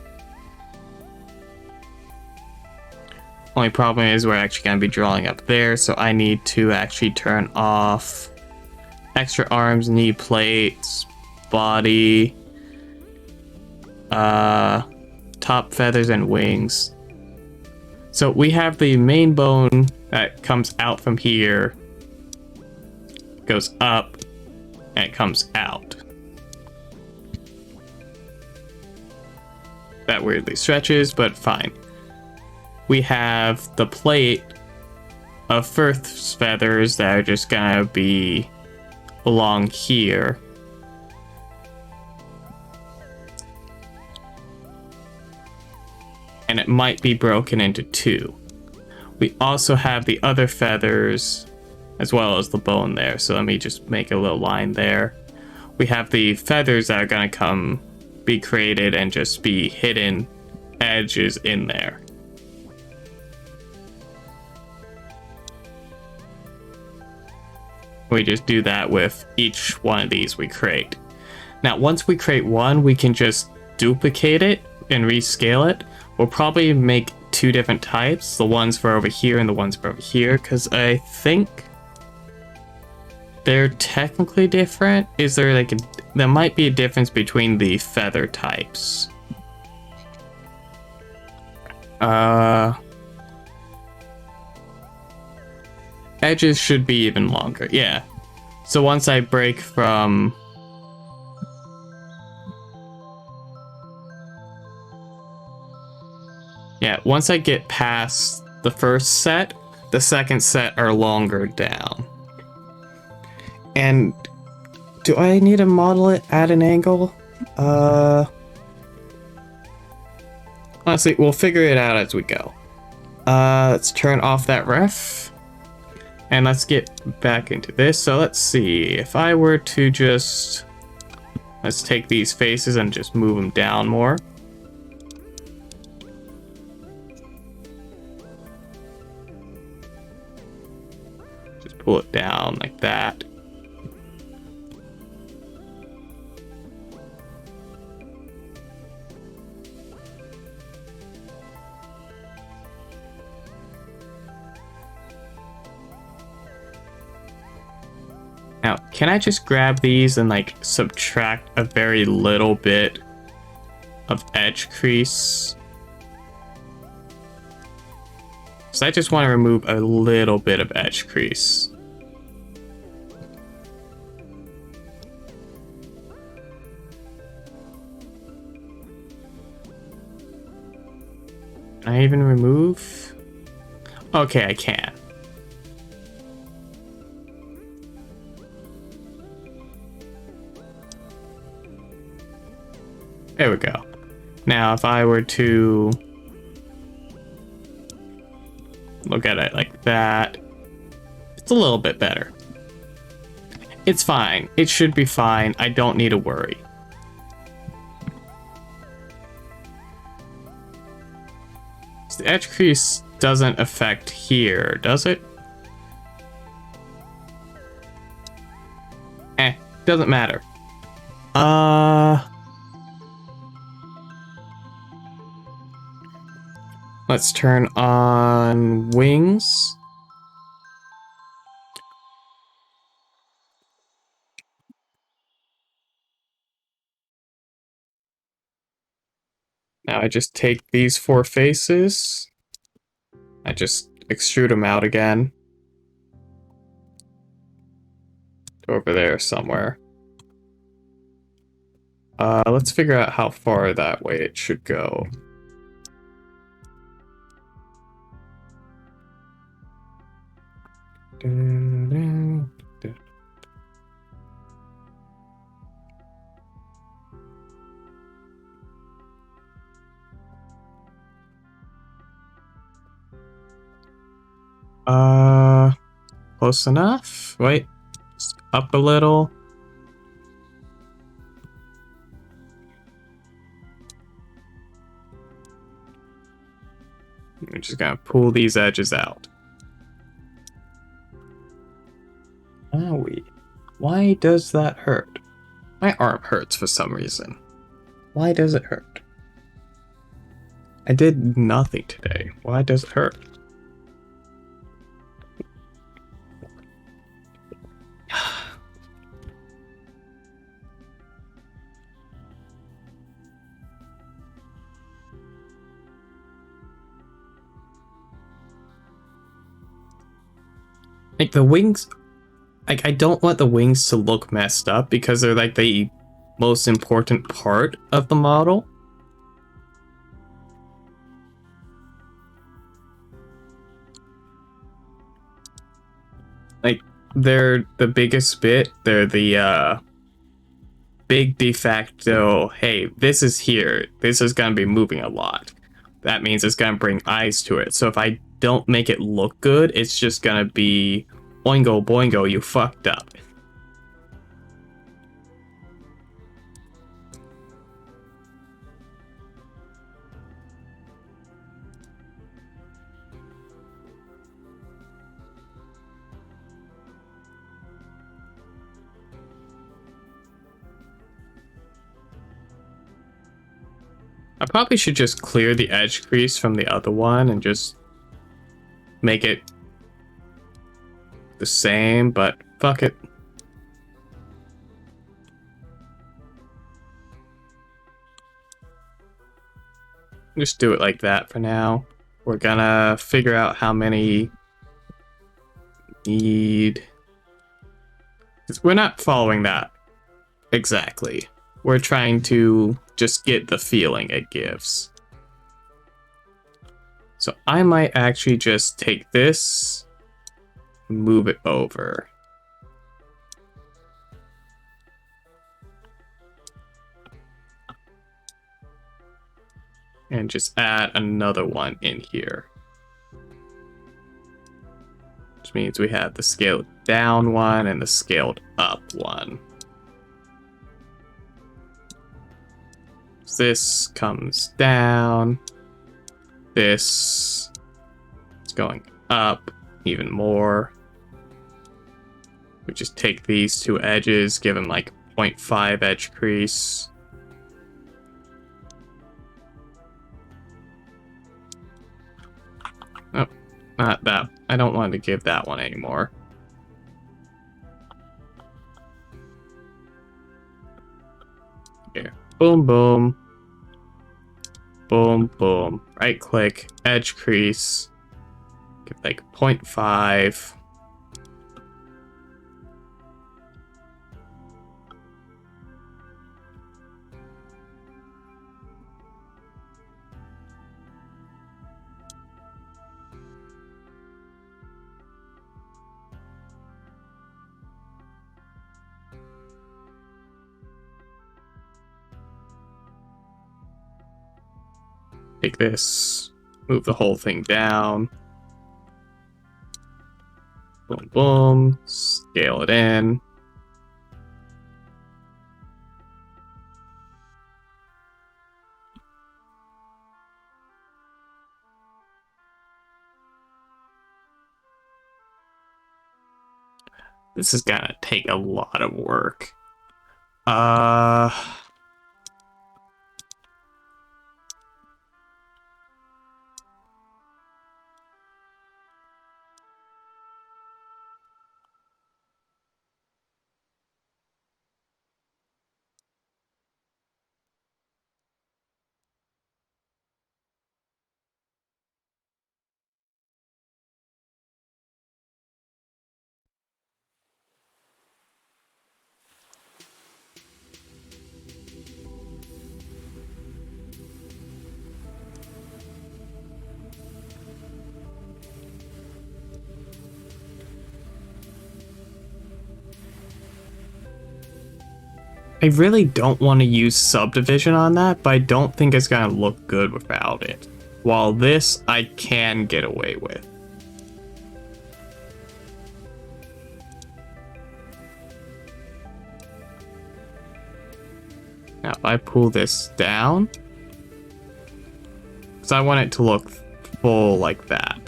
Only problem is we're actually gonna be drawing up there, so I need to actually turn off extra arms, knee plates, body, top feathers, and wings. So we have the main bone that comes out from here, goes up, and it comes out. That weirdly stretches, but fine. We have the plate of Firth's feathers that are just gonna be along here. And it might be broken into two. We also have the other feathers as well as the bone there, so let me just make a little line there. We have the feathers that are gonna be created and just be hidden edges in there. We just do that with each one of these we create. Now, once we create one, we can just duplicate it and rescale it. We'll probably make two different types, the ones for over here and the ones for over here, because I think they're technically different. Is there like there might be a difference between the feather types. Edges should be even longer, yeah. So once I break from... Yeah, once I get past the first set, the second set are longer down. And do I need to model it at an angle? Honestly, we'll figure it out as we go. Let's turn off that ref. And let's get back into this. So let's see, if I were to just... Let's take these faces and just move them down more. Just pull it down like that. Now, can I just grab these and like subtract a very little bit of edge crease? So I just want to remove a little bit of edge crease. Can I even remove? Okay, I can. There we go. Now, if I were to look at it like that, it's a little bit better. It's fine. It should be fine. I don't need to worry. So the edge crease doesn't affect here, does it? Doesn't matter. Let's turn on wings. I just take these 4 faces. I just extrude them out again. Over there somewhere. Let's figure out how far that way it should go. Close enough? Wait, just up a little. We're just gonna pull these edges out. Owie. Why does that hurt? My arm hurts for some reason. Why does it hurt? I did nothing today. Why does it hurt? Like the wings, like I don't want the wings to look messed up because they're like the most important part of the model. Like they're the biggest bit, they're the big de facto, hey, this is here, this is gonna be moving a lot. That means it's gonna bring eyes to it. So if I don't make it look good, it's just gonna be oingo boingo, you fucked up. I probably should just clear the edge crease from the other one and just make it the same, but fuck it. Just do it like that for now. We're gonna figure out how many need. We're not following that exactly. We're trying to just get the feeling it gives. So I might actually just take this, move it over. And just add another one in here. Which means we have the scaled down one and the scaled up one. This comes down. This is going up even more. We just take these 2 edges, give them like 0.5 edge crease. Oh, not that. I don't want to give that one anymore. Here. Boom, boom. Boom, boom. Right click, edge crease. Give like 0.5. Take this, move the whole thing down. Boom, boom. Scale it in. This is gonna take a lot of work. I really don't want to use subdivision on that, but I don't think it's going to look good without it. While this, I can get away with. Now, if I pull this down, because I want it to look full like that.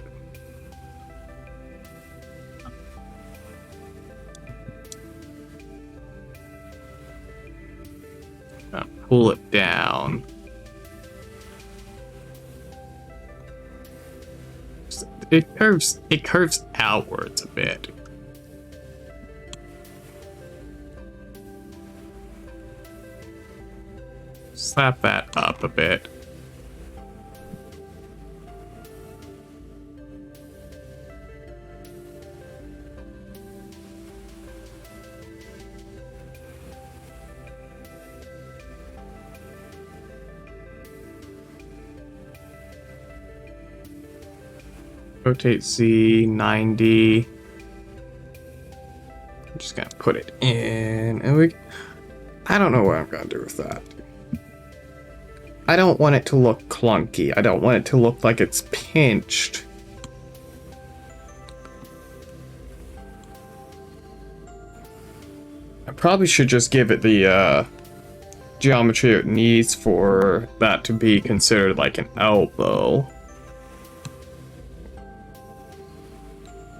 Now, pull it down. It curves outwards a bit. Slap that up a bit. Rotate Z 90. I'm just gonna put it in, and I don't know what I'm gonna do with that. I don't want it to look clunky. I don't want it to look like it's pinched. I probably should just give it the geometry it needs for that to be considered like an elbow.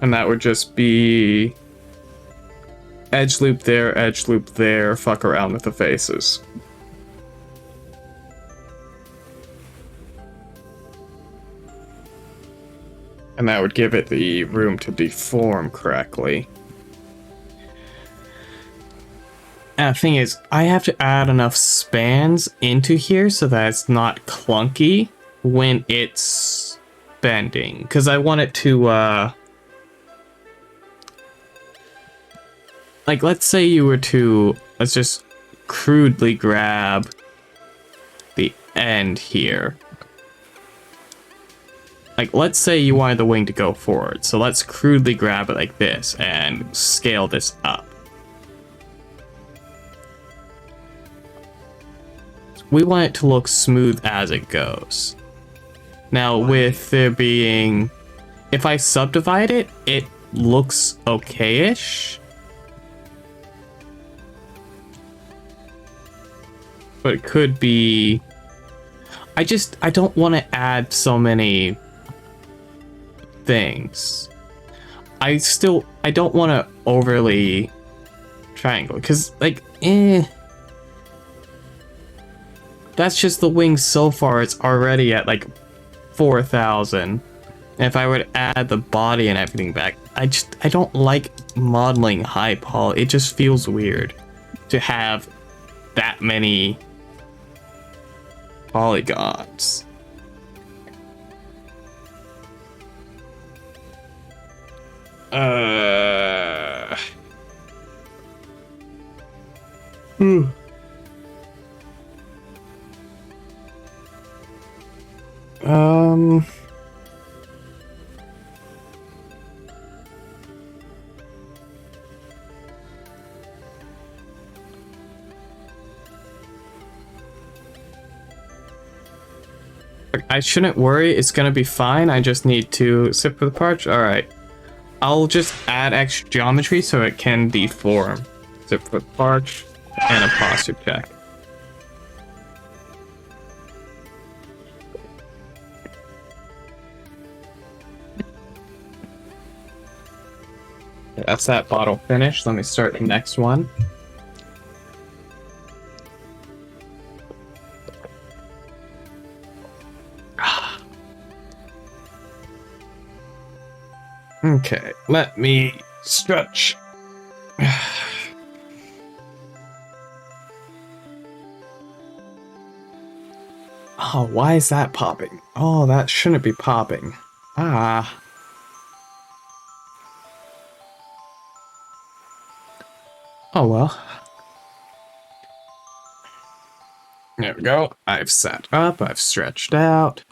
And that would just be edge loop there, fuck around with the faces. And that would give it the room to deform correctly. And the thing is, I have to add enough spans into here so that it's not clunky when it's bending. Because I want it to, like, let's say you were to, let's just crudely grab the end here. Like, let's say you wanted the wing to go forward, so let's crudely grab it like this and scale this up. We want it to look smooth as it goes. Now, with there being, if I subdivide it, it looks okay-ish. But it could be, I don't want to add so many things. I don't want to overly triangle, because, like, that's just the wing so far. It's already at, like, 4,000. And if I were to add the body and everything back, I don't like modeling high poly. It just feels weird to have that many polygons. I shouldn't worry, it's gonna be fine. I just need to sit for the parch. Alright. I'll just add extra geometry so it can deform. Zip for the parch and a posture check. That's that bottle finished. Let me start the next one. Okay, let me stretch. Oh, why is that popping? Oh, that shouldn't be popping. Ah. Oh well. There we go. I've sat up, I've stretched out.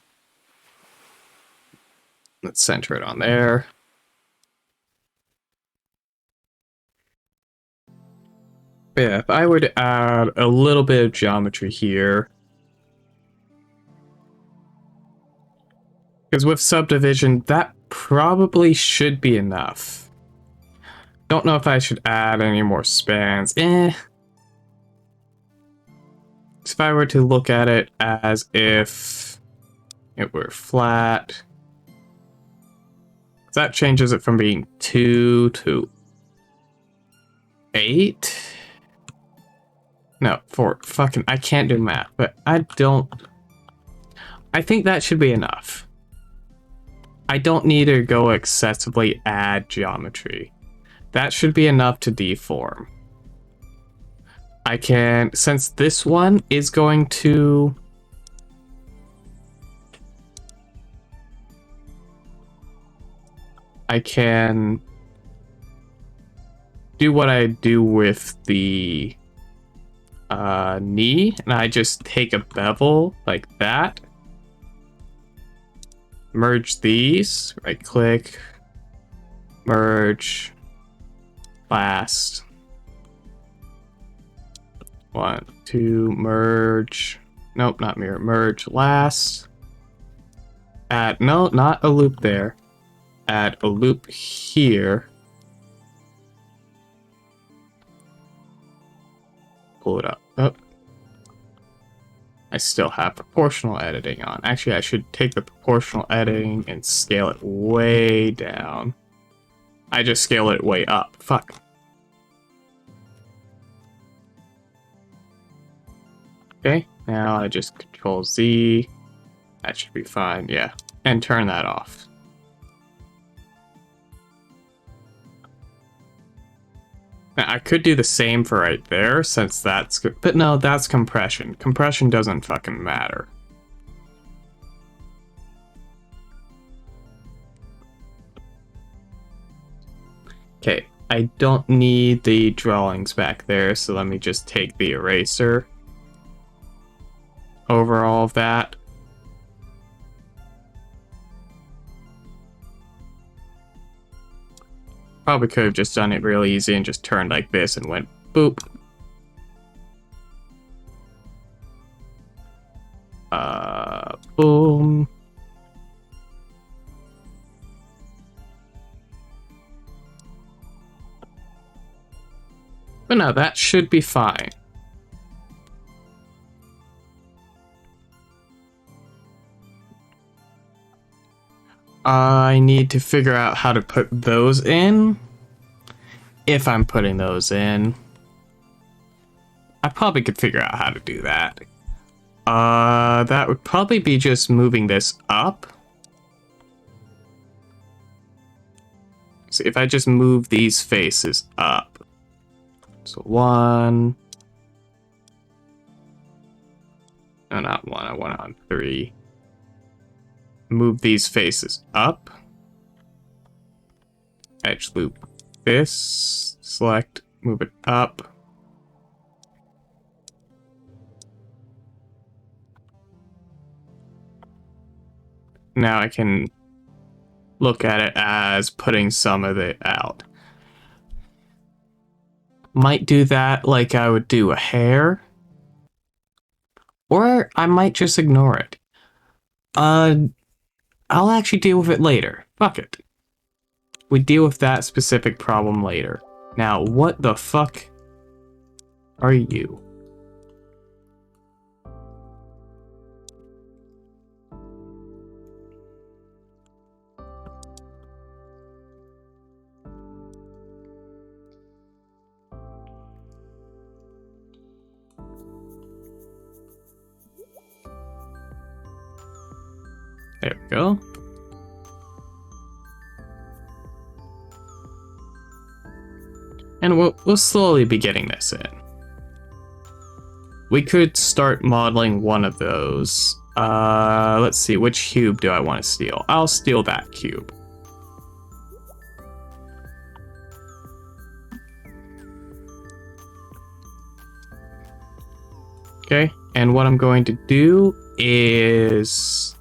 Let's center it on there. Yeah, if I were to add a little bit of geometry here, because with subdivision, that probably should be enough. Don't know if I should add any more spans. If I were to look at it as if it were flat, that changes it from being 2 to 8. No, 4. Fucking, I can't do math, but I think that should be enough. I don't need to go excessively add geometry. That should be enough to deform. I can, since this one is going to... I can do what I do with the knee, and I just take a bevel like that. Merge these, right click, merge, last. 1, 2, merge. Nope, not mirror, merge, last. Add, no, not a loop there. Add a loop here. Pull it up. Oh. I still have proportional editing on. Actually, I should take the proportional editing and scale it way down. I just scale it way up. Fuck. Okay, now I just Control Z. That should be fine, yeah. And turn that off. Now, I could do the same for right there, since that's... But no, that's compression. Compression doesn't fucking matter. Okay, I don't need the drawings back there, so let me just take the eraser over all of that. Probably could have just done it real easy and just turned like this and went boop. Boom. But no, that should be fine. I need to figure out how to put those in. If I'm putting those in. I probably could figure out how to do that. That would probably be just moving this up. So if I just move these faces up. So 1. No, not 1. I want it on 3. Move these faces up. Edge loop this. Select, move it up. Now I can look at it as putting some of it out. Might do that like I would do a hair. Or I might just ignore it. I'll actually deal with it later. Fuck it. We deal with that specific problem later. Now, what the fuck are you? There we go. And we'll slowly be getting this in. We could start modeling one of those. Let's see, which cube do I want to steal? I'll steal that cube. Okay, and what I'm going to do is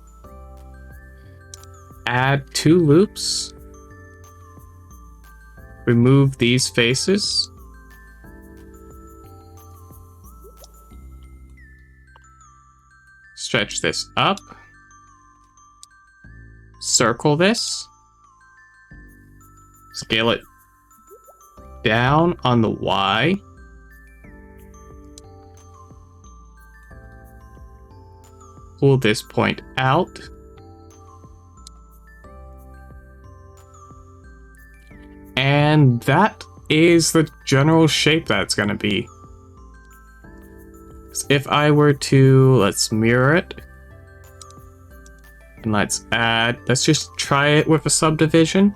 add 2 loops. Remove these faces. stretch this up. Circle this. Scale it down on the Y. Pull this point out. And that is the general shape that's going to be. If I were to, let's mirror it. And let's just try it with a subdivision.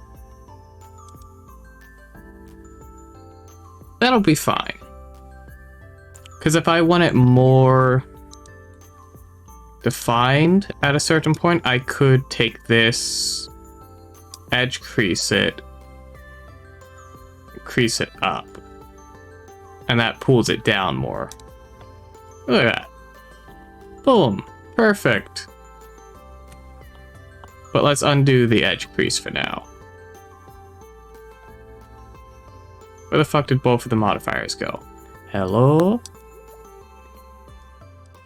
That'll be fine. Because if I want it more defined at a certain point, I could take this, edge crease it up. And that pulls it down more. Look at that. Boom. Perfect. But let's undo the edge crease for now. Where the fuck did both of the modifiers go? Hello?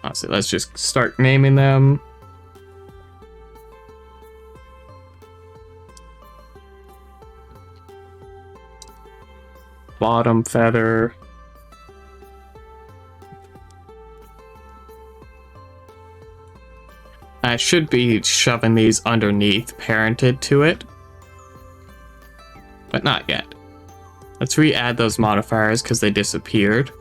Honestly, let's just start naming them. Bottom feather. I should be shoving these underneath parented to it, but not yet. Let's re-add those modifiers because they disappeared.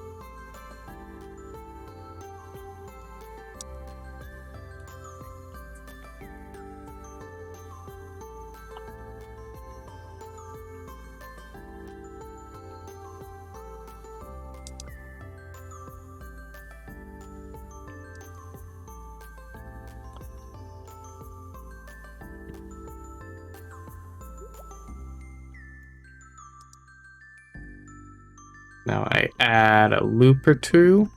Now I add a loop or two.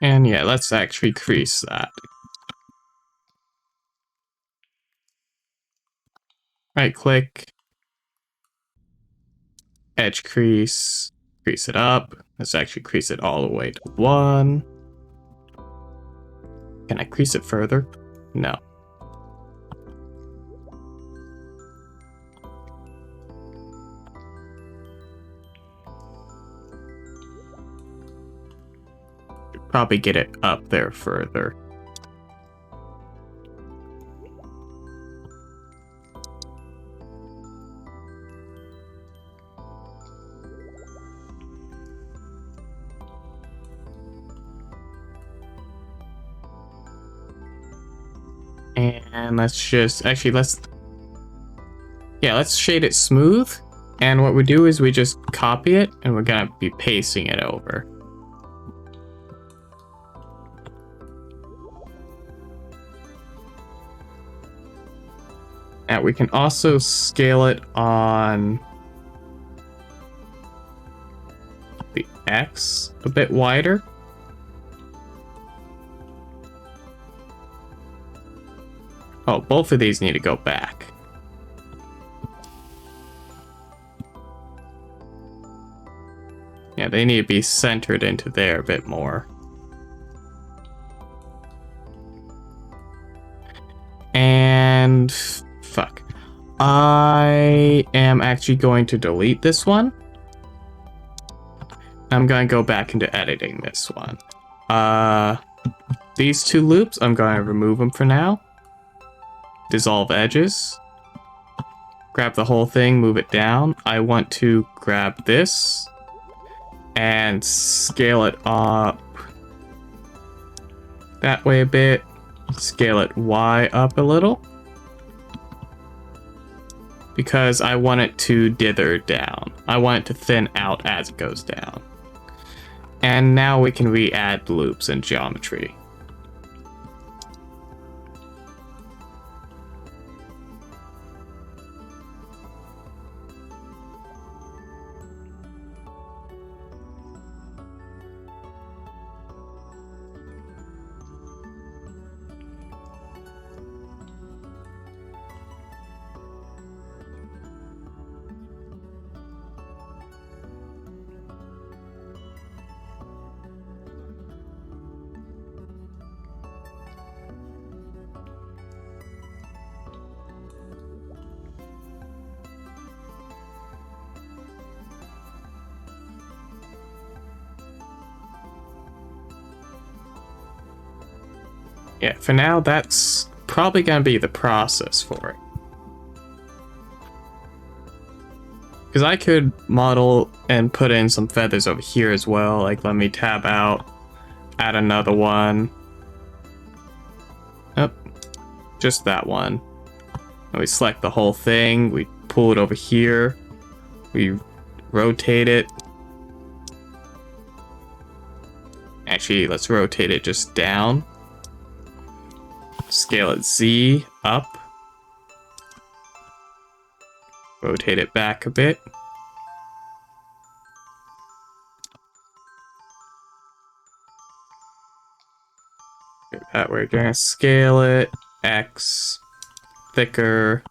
And yeah, let's actually crease that. Right click, edge crease, crease it up. Let's actually crease it all the way to 1. Can I crease it further? No. Should probably get it up there further. And let's just, actually, let's shade it smooth. And what we do is we just copy it and we're gonna be pasting it over. And we can also scale it on the X a bit wider. Oh, both of these need to go back. Yeah, they need to be centered into there a bit more. And fuck. I am actually going to delete this one. I'm going to go back into editing this one. These two loops, I'm going to remove them for now. Dissolve edges. Grab the whole thing, move it down. I want to grab this and scale it up that way a bit. Scale it Y up a little. Because I want it to dither down. I want it to thin out as it goes down. And now we can re-add loops and geometry. Yeah, for now, that's probably going to be the process for it. Because I could model and put in some feathers over here as well. Like, let me tab out, add another one. Oh, just that one. And we select the whole thing, we pull it over here, we rotate it. Actually, let's rotate it just down. Scale it Z up. Rotate it back a bit. That we're gonna scale it X thicker.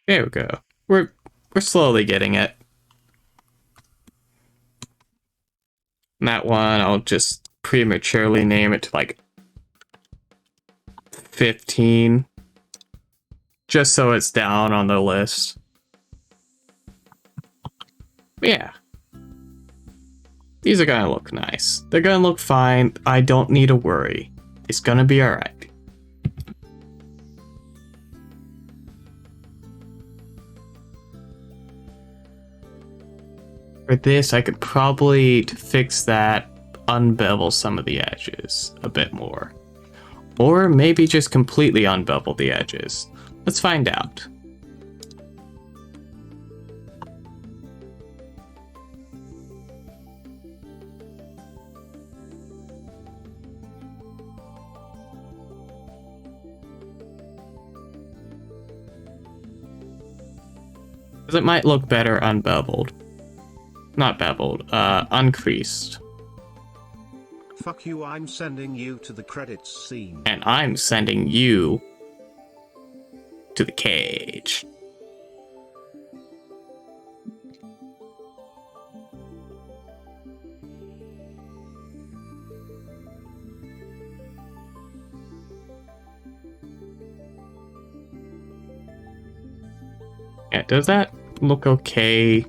There we go. We're slowly getting it. And that one, I'll just prematurely name it to like 15. Just so it's down on the list. But yeah. These are gonna look nice. They're gonna look fine. I don't need to worry. It's gonna be alright. For this, I could probably, to fix that, unbevel some of the edges a bit more. Or maybe just completely unbevel the edges. Let's find out. Because it might look better unbeveled. Not beveled, uncreased. Fuck you, I'm sending you to the credits scene. And I'm sending you to the cage. Yeah, does that look okay?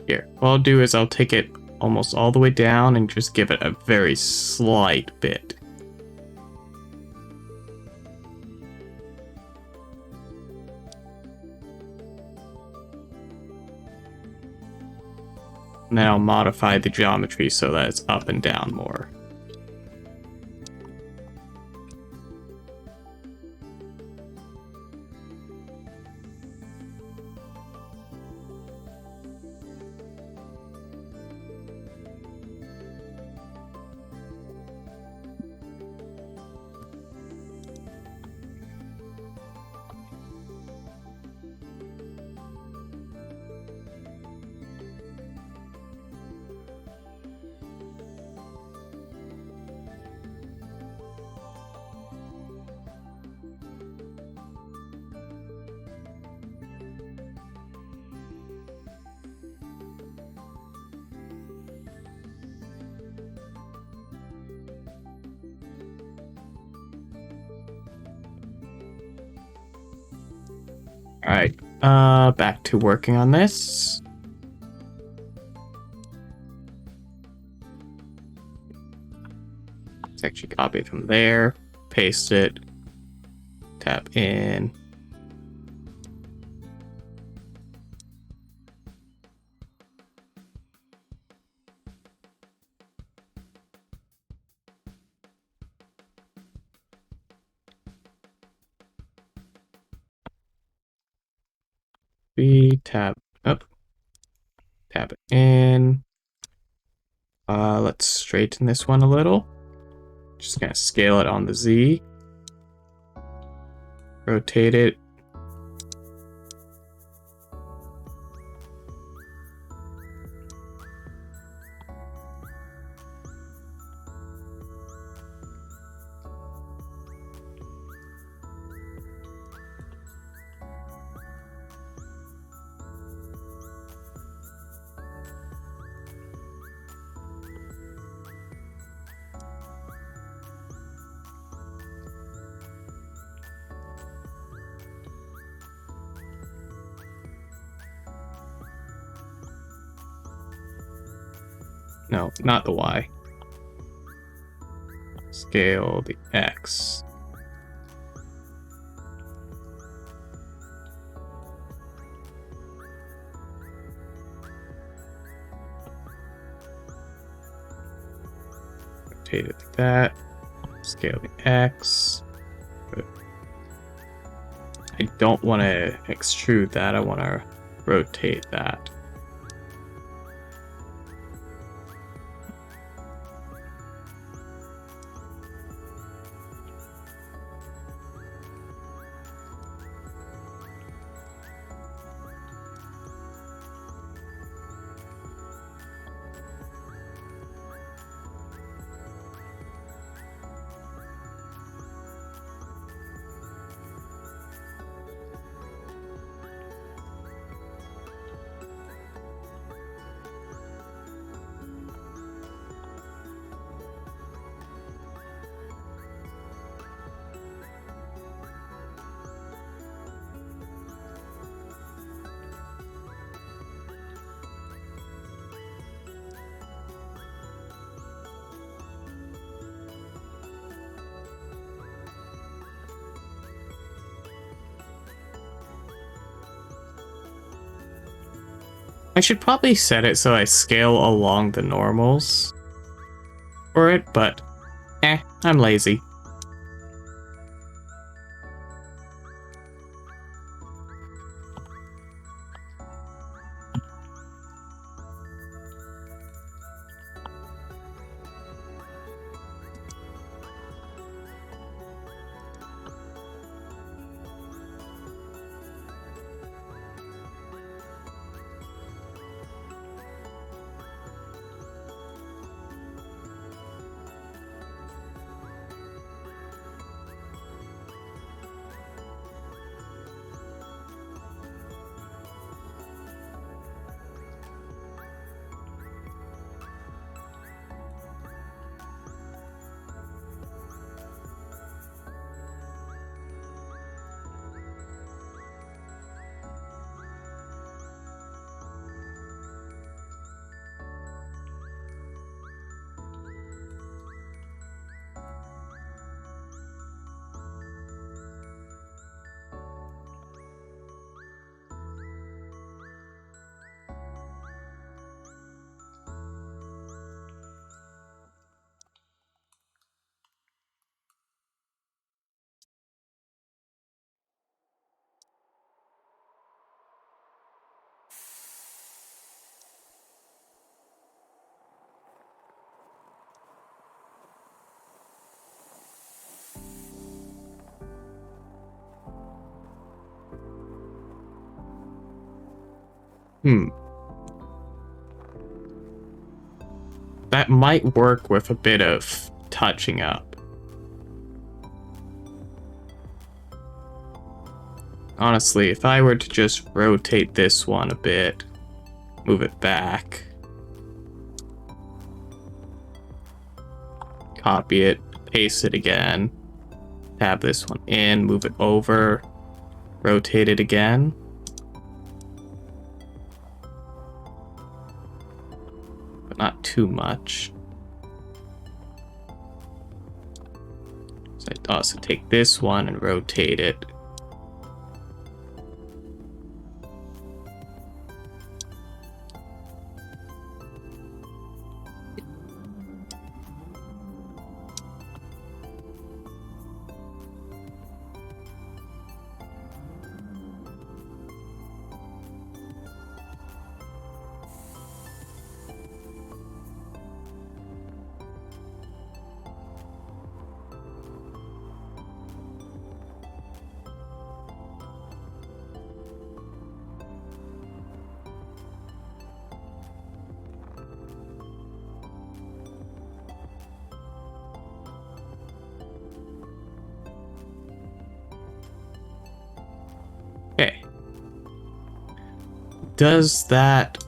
Here, what I'll do is I'll take it almost all the way down and just give it a very slight bit. And then I'll modify the geometry so that it's up and down more. Alright, back to working on this. Let's actually copy it from there, paste it, tap in. Tab up, tab it in. Let's straighten this one a little. Just gonna scale it on the Z. Rotate it. No, not the Y. Scale the X. Rotate it like that. Scale the X. I don't want to extrude that. I want to rotate that. I should probably set it so I scale along the normals for it, but I'm lazy. That might work with a bit of touching up. Honestly, if I were to just rotate this one a bit, move it back, copy it, paste it again, tab this one in, move it over, rotate it again. But not too much. So I'd also take this one and rotate it. Okay. Does that...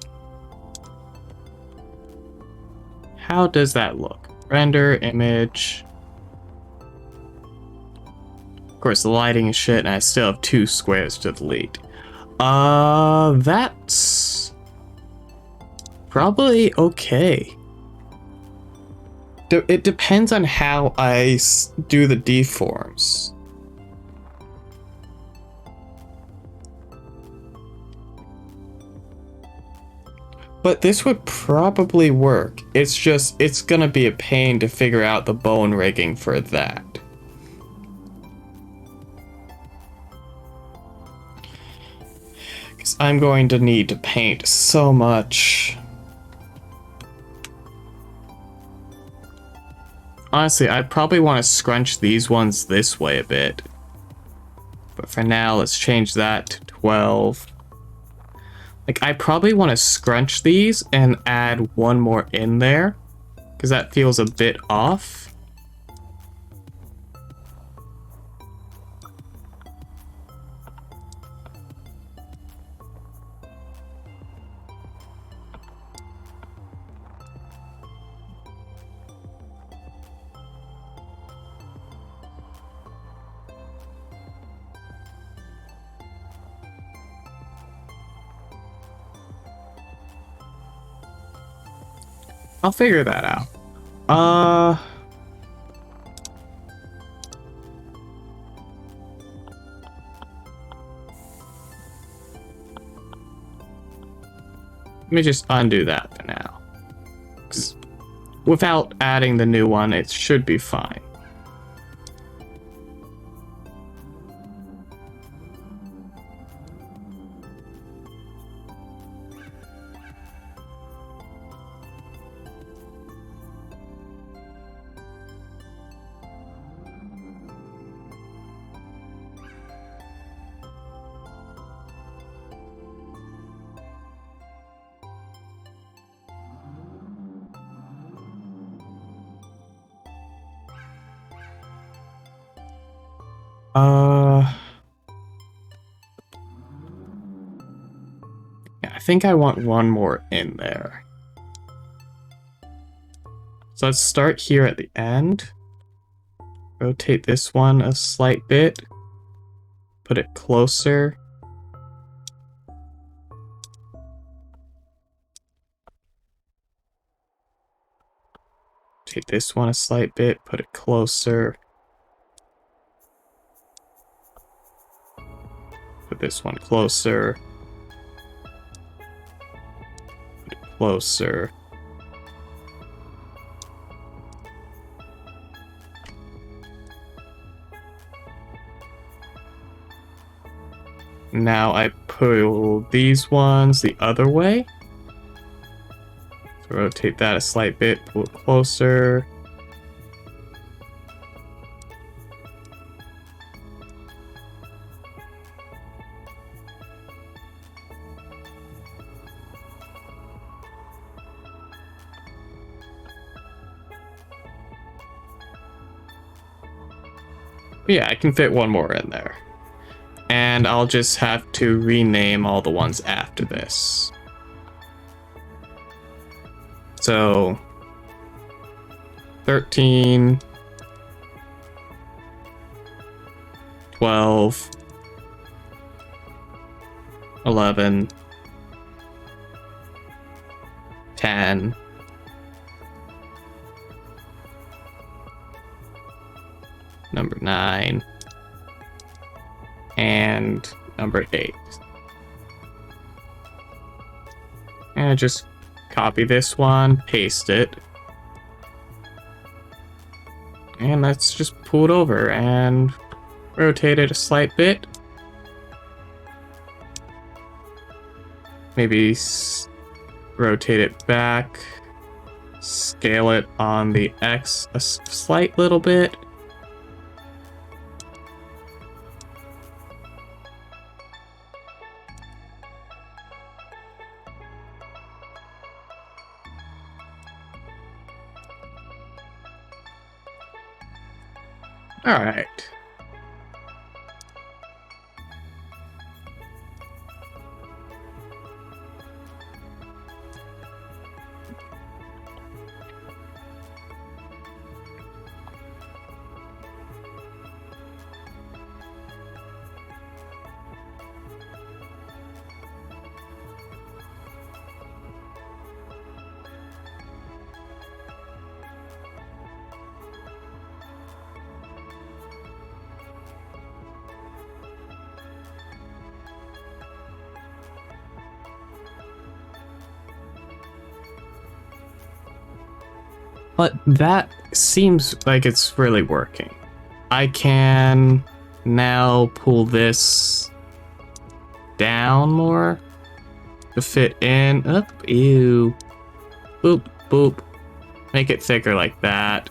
How does that look? Render, image... Of course, the lighting is shit, and I still have 2 squares to delete. That's... probably okay. It depends on how I do the deforms. But this would probably work. It's just, it's gonna be a pain to figure out the bone rigging for that. Because I'm going to need to paint so much. Honestly, I probably want to scrunch these ones this way a bit. But for now, let's change that to 12. Like, I probably want to scrunch these and add one more in there, because that feels a bit off. I'll figure that out. Let me just undo that for now. 'Cause without adding the new one, it should be fine. Yeah, I think I want one more in there. So let's start here at the end. Rotate this one a slight bit. Put it closer. Take this one a slight bit, put it closer. Put this one closer. Put it closer. Now I pull these ones the other way. So rotate that a slight bit, pull it closer. But yeah, I can fit one more in there. And I'll just have to rename all the ones after this. So 13, 12, 11, 10, number 9, and number 8. And just copy this one, paste it. And let's just pull it over and rotate it a slight bit. Maybe rotate it back. Scale it on the X a slight little bit. All right. But that seems like it's really working. I can now pull this down more to fit in. Up, ew. Boop, boop. Make it thicker like that.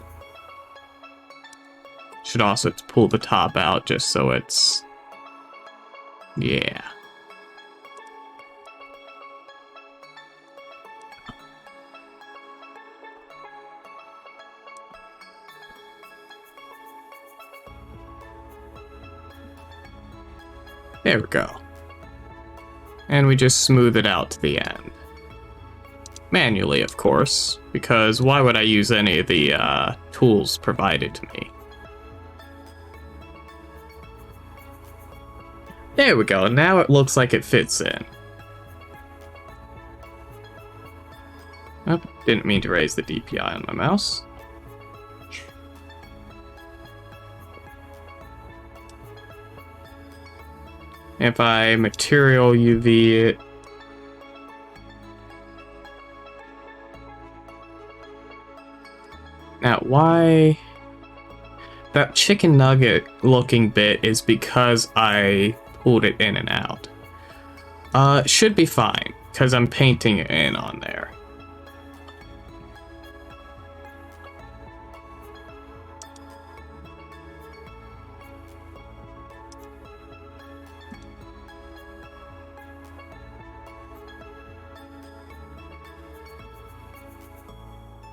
Should also pull the top out just so it's... Yeah. There we go. And we just smooth it out to the end. Manually, of course, because why would I use any of the tools provided to me? There we go, now it looks like it fits in. Oh, didn't mean to raise the DPI on my mouse. If I material UV it, now why that chicken nugget looking bit is because I pulled it in and out. Should be fine because I'm painting it in on there.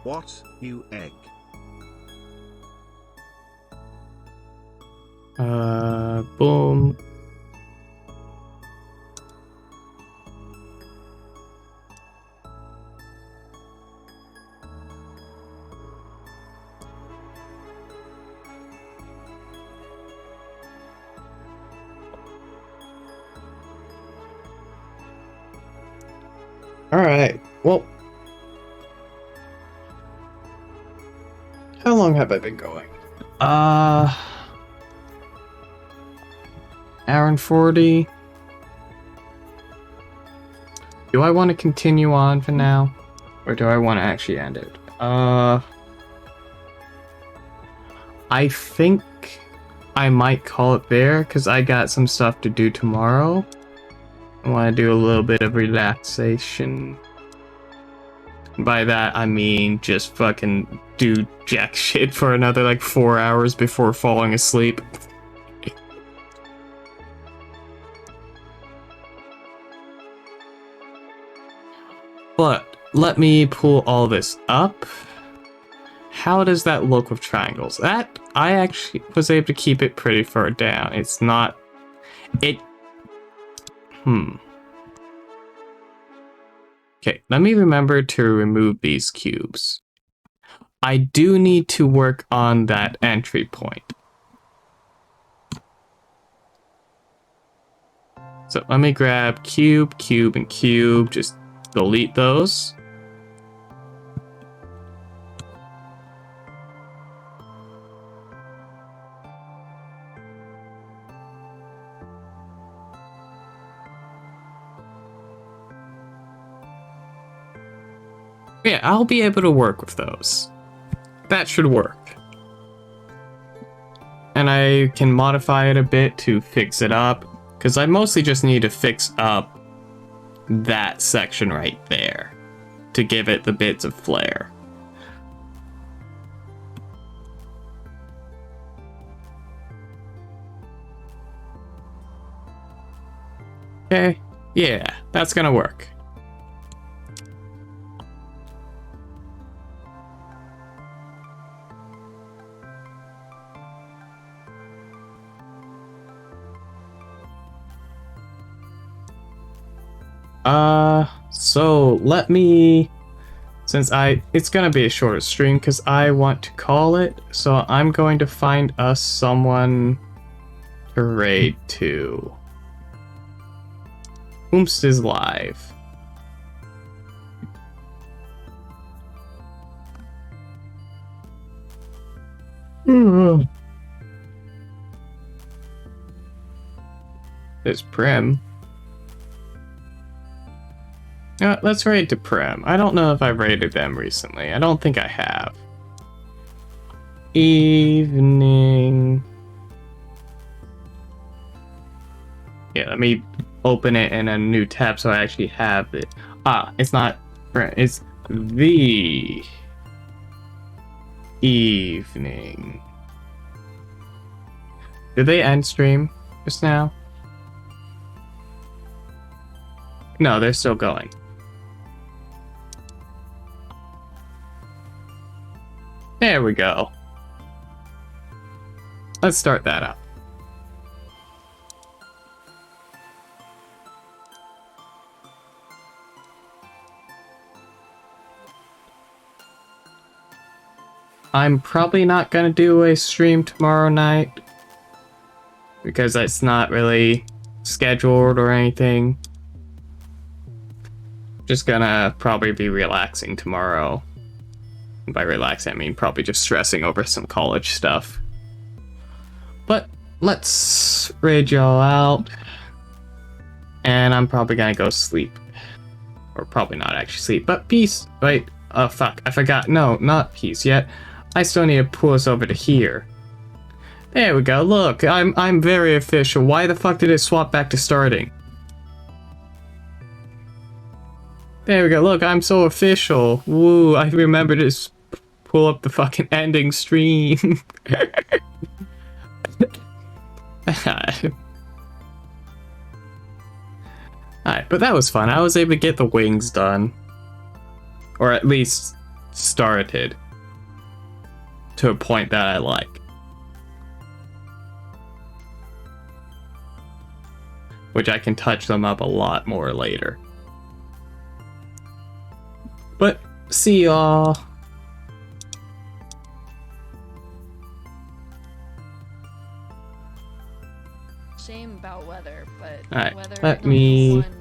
What, you egg? Boom. All right. Well, how long have I been going? Hour and 40. Do I want to continue on for now? Or do I want to actually end it? I think I might call it there because I got some stuff to do tomorrow. I want to do a little bit of relaxation. By that, I mean just fucking do jack shit for another like 4 hours before falling asleep. But let me pull all this up. How does that look with triangles? That, I actually was able to keep it pretty far down. It's not... Okay, let me remember to remove these cubes. I do need to work on that entry point. So let me grab cube, cube, and cube. Just delete those. Yeah, I'll be able to work with those. That should work. And I can modify it a bit to fix it up, because I mostly just need to fix up that section right there to give it the bits of flair. Okay, yeah, that's gonna work. So let me, since it's gonna be a shorter stream because I want to call it, so I'm going to find us someone to raid to. Whomst is live. There's Prim. Let's raid to Prim. I don't know if I've raided them recently. I don't think I have. evening. Yeah, let me open it in a new tab so I actually have it. Ah, it's not. It's the evening. Did they end stream just now? No, they're still going. There we go. Let's start that up. I'm probably not gonna do a stream tomorrow night because it's not really scheduled or anything. Just gonna probably be relaxing tomorrow. And by relaxing, I mean probably just stressing over some college stuff. But let's raid y'all out. And I'm probably gonna go sleep. Or probably not actually sleep, but peace. Wait, oh fuck, I forgot. No, not peace yet. I still need to pull us over to here. There we go. Look, I'm very official. Why the fuck did it swap back to starting? There we go. Look, I'm so official. Woo, I remember to pull up the fucking ending stream. Alright, but that was fun. I was able to get the wings done. Or at least started. To a point that I like. Which I can touch them up a lot more later. But, see y'all. Shame about weather, but Alright, weather let number me one